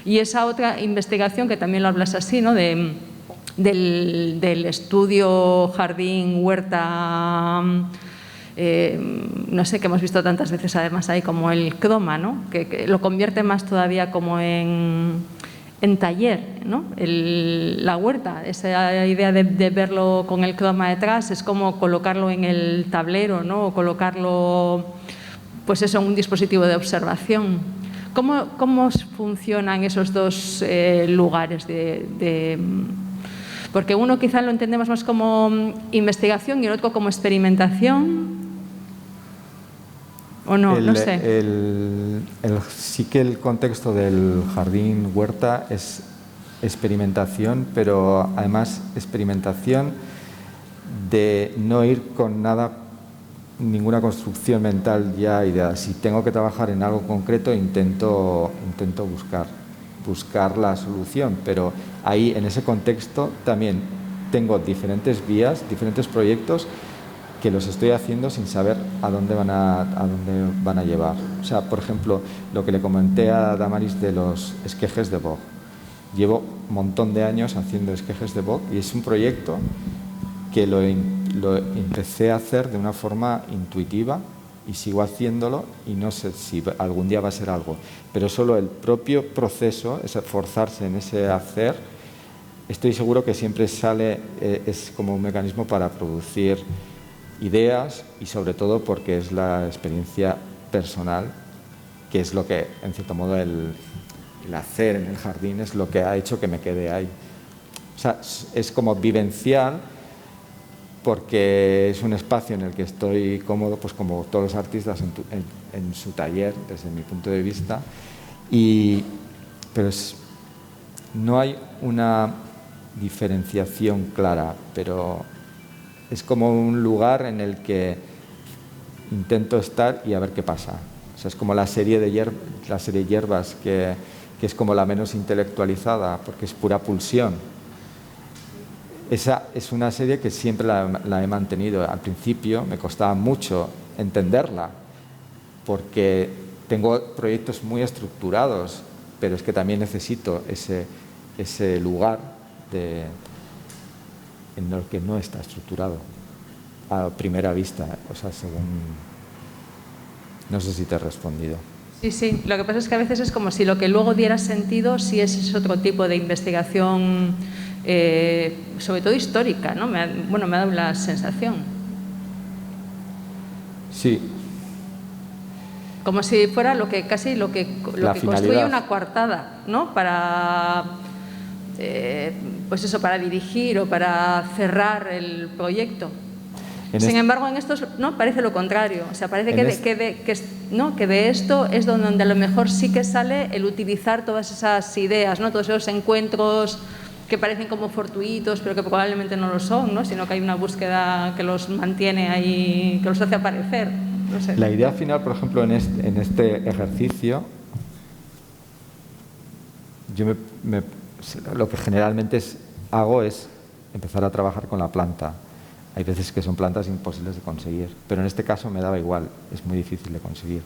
y esa otra investigación que también lo hablas así, ¿no? Del estudio jardín, huerta, no sé, que hemos visto tantas veces además ahí, como el croma, ¿no? Que lo convierte más todavía como en taller, ¿no? La huerta, esa idea de verlo con el croma detrás, es como colocarlo en el tablero, ¿no? O colocarlo, pues eso, en un dispositivo de observación. ¿Cómo funcionan esos dos lugares porque uno quizá lo entendemos más como investigación y el otro como experimentación? ¿O no? No sé. Sí que el contexto del jardín huerta es experimentación, pero además experimentación de no ir con ninguna construcción mental ya ideal. Si tengo que trabajar en algo concreto, intento buscar la solución, pero ahí en ese contexto también tengo diferentes vías, diferentes proyectos que los estoy haciendo sin saber a dónde van a llevar. O sea, por ejemplo, lo que le comenté a Damaris de los esquejes de Vogue. Llevo un montón de años haciendo esquejes de Vogue y es un proyecto que lo empecé a hacer de una forma intuitiva y sigo haciéndolo y no sé si algún día va a ser algo. Pero solo el propio proceso, es esforzarse en ese hacer, estoy seguro que siempre sale, es como un mecanismo para producir ideas y sobre todo porque es la experiencia personal, que es lo que, en cierto modo, el hacer en el jardín es lo que ha hecho que me quede ahí. O sea, es como vivencial porque es un espacio en el que estoy cómodo, pues como todos los artistas en su taller, desde mi punto de vista, pero no hay una diferenciación clara, pero es como un lugar en el que intento estar y a ver qué pasa. O sea, es como la serie Hierbas, que es como la menos intelectualizada, porque es pura pulsión. Esa es una serie que siempre la he mantenido. Al principio me costaba mucho entenderla, porque tengo proyectos muy estructurados, pero es que también necesito ese lugar en el que no está estructurado a primera vista. O sea, no sé si te he respondido. Sí, sí. Lo que pasa es que a veces es como si lo que luego diera sentido si es otro tipo de investigación, sobre todo histórica, ¿no? Me ha dado la sensación. Sí. Como si fuera lo que construye una coartada, ¿no? Para, pues eso, para dirigir o para cerrar el proyecto. Sin embargo, en estos no parece lo contrario. O sea, parece que de esto es donde a lo mejor sí que sale el utilizar todas esas ideas, ¿no? Todos esos encuentros que parecen como fortuitos, pero que probablemente no lo son, ¿no? Sino que hay una búsqueda que los mantiene ahí, que los hace aparecer. No sé. La idea final, por ejemplo, en este ejercicio, lo que generalmente hago es empezar a trabajar con la planta. Hay veces que son plantas imposibles de conseguir, pero en este caso me daba igual, es muy difícil de conseguir.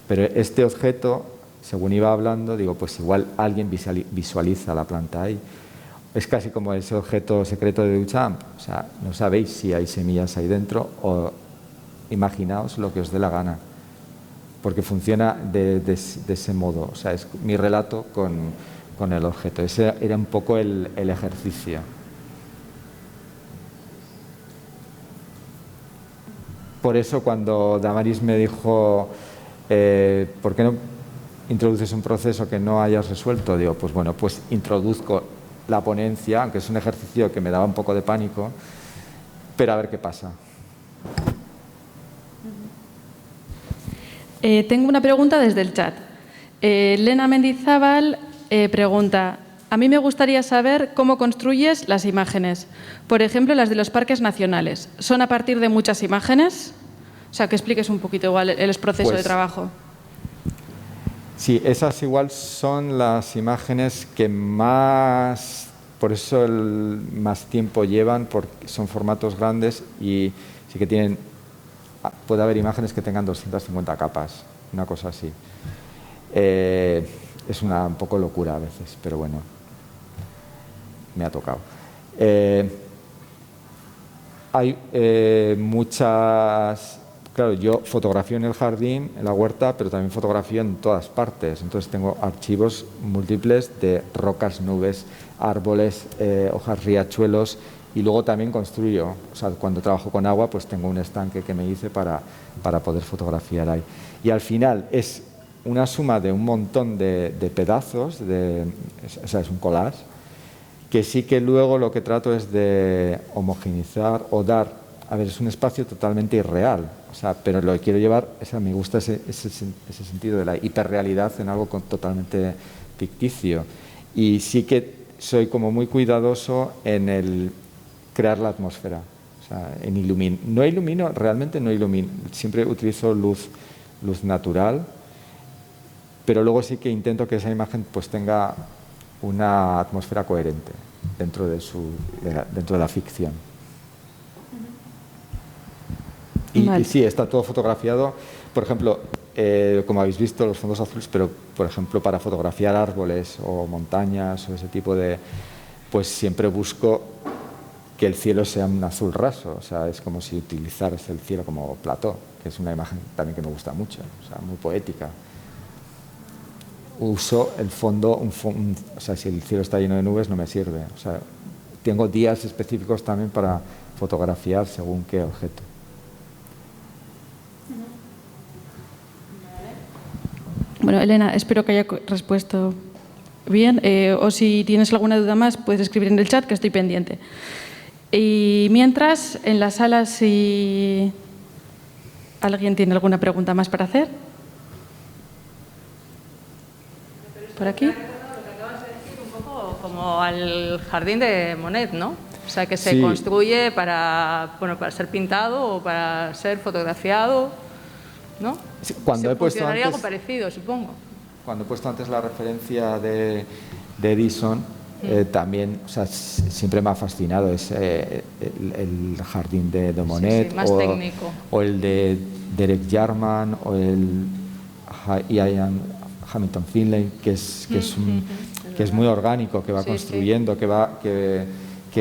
Pero este objeto, según iba hablando, digo, pues igual alguien visualiza la planta ahí. Es casi como ese objeto secreto de Duchamp, o sea, no sabéis si hay semillas ahí dentro o imaginaos lo que os dé la gana, porque funciona de ese modo, o sea, es mi relato con el objeto. Ese era un poco el ejercicio. Por eso cuando Damaris me dijo, ¿por qué no introduces un proceso que no hayas resuelto? Digo, pues bueno, pues introduzco la ponencia, aunque es un ejercicio que me daba un poco de pánico, pero a ver qué pasa. Tengo una pregunta desde el chat. Lena Mendizábal pregunta: a mí me gustaría saber cómo construyes las imágenes. Por ejemplo, las de los parques nacionales. ¿Son a partir de muchas imágenes? O sea, que expliques un poquito igual el proceso de trabajo. Sí, esas igual son las imágenes que más, por eso más tiempo llevan, porque son formatos grandes y sí que puede haber imágenes que tengan 250 capas, una cosa así. Es un poco locura a veces, pero bueno, me ha tocado. Hay muchas... Claro, yo fotografío en el jardín, en la huerta, pero también fotografío en todas partes. Entonces tengo archivos múltiples de rocas, nubes, árboles, hojas, riachuelos, y luego también construyo. O sea, cuando trabajo con agua, pues tengo un estanque que me hice para poder fotografiar ahí. Y al final es una suma de un montón de pedazos, o sea, es un collage, que sí que luego lo que trato es de homogeneizar o dar... A ver, es un espacio totalmente irreal, o sea, pero lo que quiero llevar, me gusta ese sentido de la hiperrealidad en algo totalmente ficticio. Y sí que soy como muy cuidadoso en el crear la atmósfera, o sea, realmente no ilumino, siempre utilizo luz natural, pero luego sí que intento que esa imagen pues tenga una atmósfera coherente dentro de la ficción. Y sí, está todo fotografiado. Por ejemplo, como habéis visto, los fondos azules, pero por ejemplo para fotografiar árboles o montañas o ese tipo de... Pues siempre busco que el cielo sea un azul raso, o sea, es como si utilizaras el cielo como plató, que es una imagen también que me gusta mucho, o sea, muy poética. Uso el fondo, o sea, si el cielo está lleno de nubes no me sirve, o sea, tengo días específicos también para fotografiar según qué objeto. Bueno, Elena, espero que haya respuesto bien, o si tienes alguna duda más puedes escribir en el chat que estoy pendiente. Y mientras, en la sala, si alguien tiene alguna pregunta más para hacer. ¿Por aquí? Lo que acabas de decir, un poco como al jardín de Monet, ¿no? O sea, que se construye para ser pintado o para ser fotografiado, ¿no? Sí, cuando he puesto antes, algo parecido, supongo. Cuando he puesto antes la referencia de Edison, también, o sea, siempre me ha fascinado el jardín de Monet, sí, más técnico. O el de Derek Jarman o el Ian Hamilton Finlay, que es muy orgánico, que va construyendo, que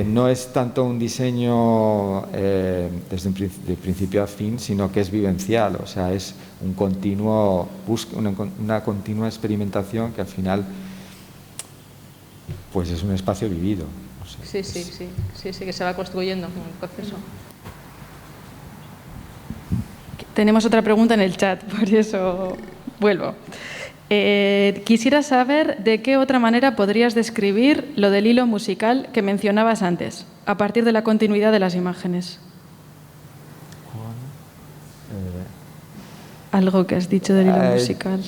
no es tanto un diseño desde de principio a fin, sino que es vivencial, o sea, es un continuo una continua experimentación que al final pues es un espacio vivido. No sé, sí, que se va construyendo un proceso. Tenemos otra pregunta en el chat, por eso vuelvo. Quisiera saber de qué otra manera podrías describir lo del hilo musical que mencionabas antes, a partir de la continuidad de las imágenes. Algo que has dicho del hilo musical.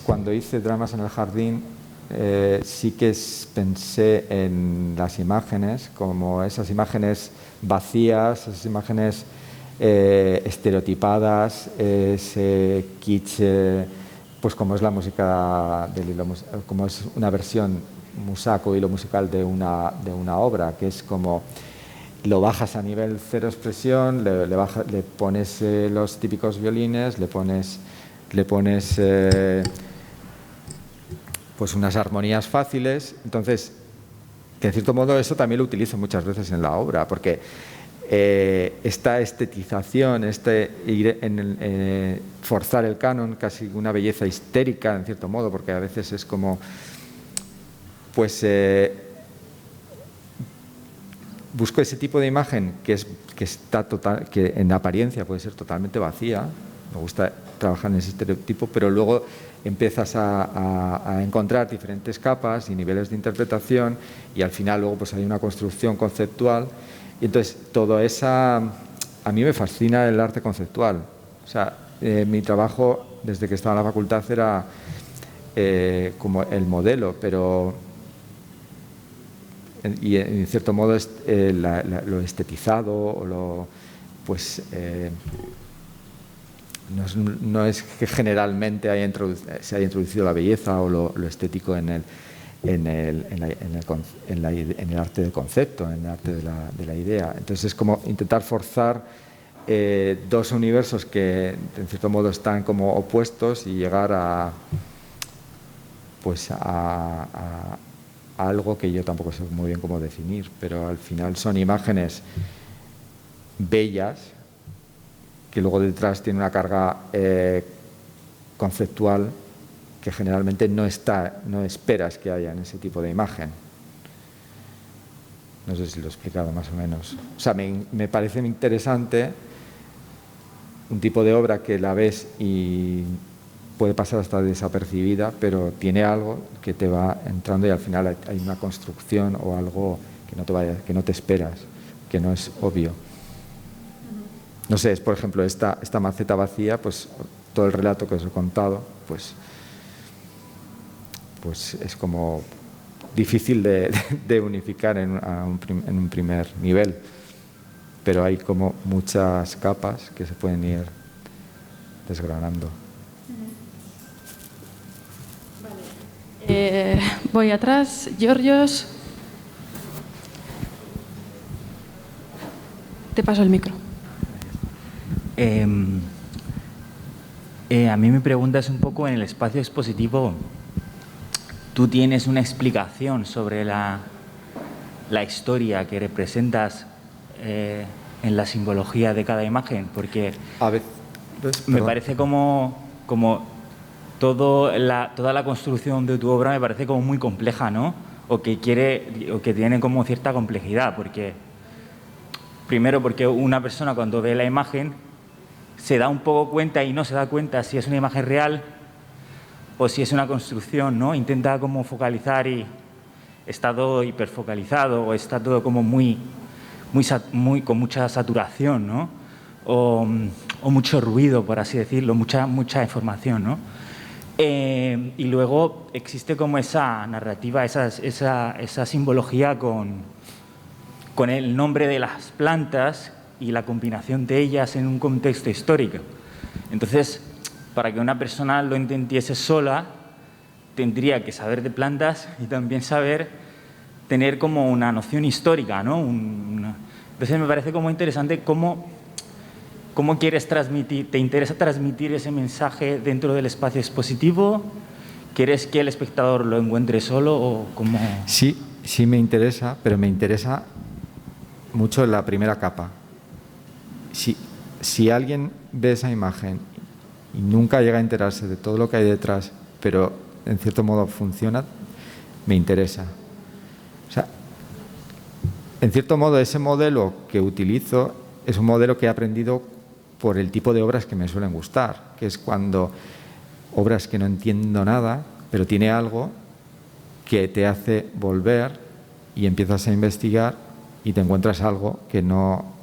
Cuando hice Dramas en el jardín, sí que pensé en las imágenes, como esas imágenes vacías, esas imágenes estereotipadas, ese kitsch, pues como es la música del hilo, como es una versión musaco, hilo musical de una obra, que es como lo bajas a nivel cero expresión, le pones los típicos violines, le pones pues unas armonías fáciles. Entonces, que en cierto modo eso también lo utilizo muchas veces en la obra, porque esta estetización, forzar el canon, casi una belleza histérica en cierto modo, porque a veces es como pues busco ese tipo de imagen que en apariencia puede ser totalmente vacía. Me gusta trabajar en ese estereotipo, pero luego empiezas a encontrar diferentes capas y niveles de interpretación, y al final luego pues hay una construcción conceptual. Y entonces todo esa, a mí me fascina el arte conceptual. O sea, mi trabajo desde que estaba en la facultad era como el modelo, pero y en cierto modo lo estetizado o no es que generalmente se haya introducido la belleza o lo estético en el arte del concepto, en el arte de la idea. Entonces es como intentar forzar dos universos que en cierto modo están como opuestos y llegar a algo que yo tampoco sé muy bien cómo definir, pero al final son imágenes bellas que luego detrás tiene una carga conceptual que generalmente no esperas que haya en ese tipo de imagen. No sé si lo he explicado más o menos. O sea, me parece interesante un tipo de obra que la ves y puede pasar hasta desapercibida, pero tiene algo que te va entrando y al final hay una construcción o algo que no te esperas, que no es obvio. No sé, es por ejemplo esta maceta vacía, pues todo el relato que os he contado, pues es como difícil de unificar en un primer nivel, pero hay como muchas capas que se pueden ir desgranando. Voy atrás, Georgios. Te paso el micro. A mí mi pregunta es un poco, en el espacio expositivo, ¿tú tienes una explicación sobre la historia que representas en la simbología de cada imagen? Porque A veces, me parece como toda la construcción de tu obra me parece como muy compleja, ¿no? O que tiene como cierta complejidad, porque primero porque una persona cuando ve la imagen se da un poco cuenta y no se da cuenta si es una imagen real o si es una construcción, ¿no? Intenta como focalizar y está todo hiperfocalizado o está todo como con mucha saturación, ¿no? O mucho ruido, por así decirlo, mucha información, ¿no? Y luego existe como esa narrativa, esa simbología con el nombre de las plantas y la combinación de ellas en un contexto histórico. Entonces, para que una persona lo entendiese sola, tendría que saber de plantas y también tener como una noción histórica, ¿no? Entonces me parece como interesante cómo quieres transmitir. ¿Te interesa transmitir ese mensaje dentro del espacio expositivo? ¿Quieres que el espectador lo encuentre solo o cómo? Sí me interesa, pero me interesa mucho la primera capa. Si alguien ve esa imagen y nunca llega a enterarse de todo lo que hay detrás, pero en cierto modo funciona, me interesa. O sea, en cierto modo ese modelo que utilizo es un modelo que he aprendido por el tipo de obras que me suelen gustar, que es cuando obras que no entiendo nada, pero tiene algo que te hace volver y empiezas a investigar y te encuentras algo que no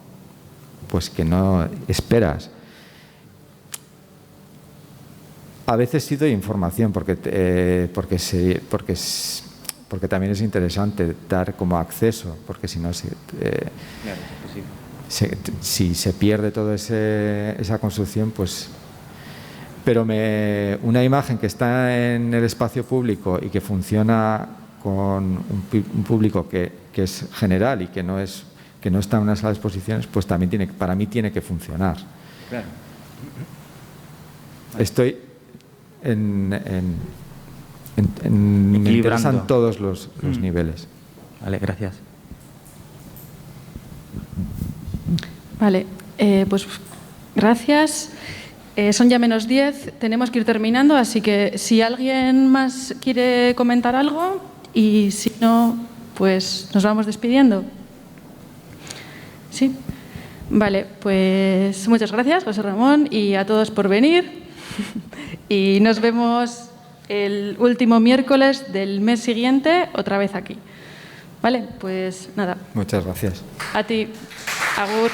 esperas. A veces sí doy información porque también es interesante dar como acceso, porque si no si se pierde toda esa construcción, pues. Pero una imagen que está en el espacio público y que funciona con un público que es general y que no está en una sala de exposiciones, pues también para mí tiene que funcionar. Claro. Estoy me interesan todos los niveles. Vale, gracias. Vale, pues gracias. Son ya -10, tenemos que ir terminando, así que si alguien más quiere comentar algo y si no, pues nos vamos despidiendo. ¿Sí? Vale, pues muchas gracias, José Ramón, y a todos por venir. Y nos vemos el último miércoles del mes siguiente, otra vez aquí. Vale, pues nada. Muchas gracias. A ti. Agur.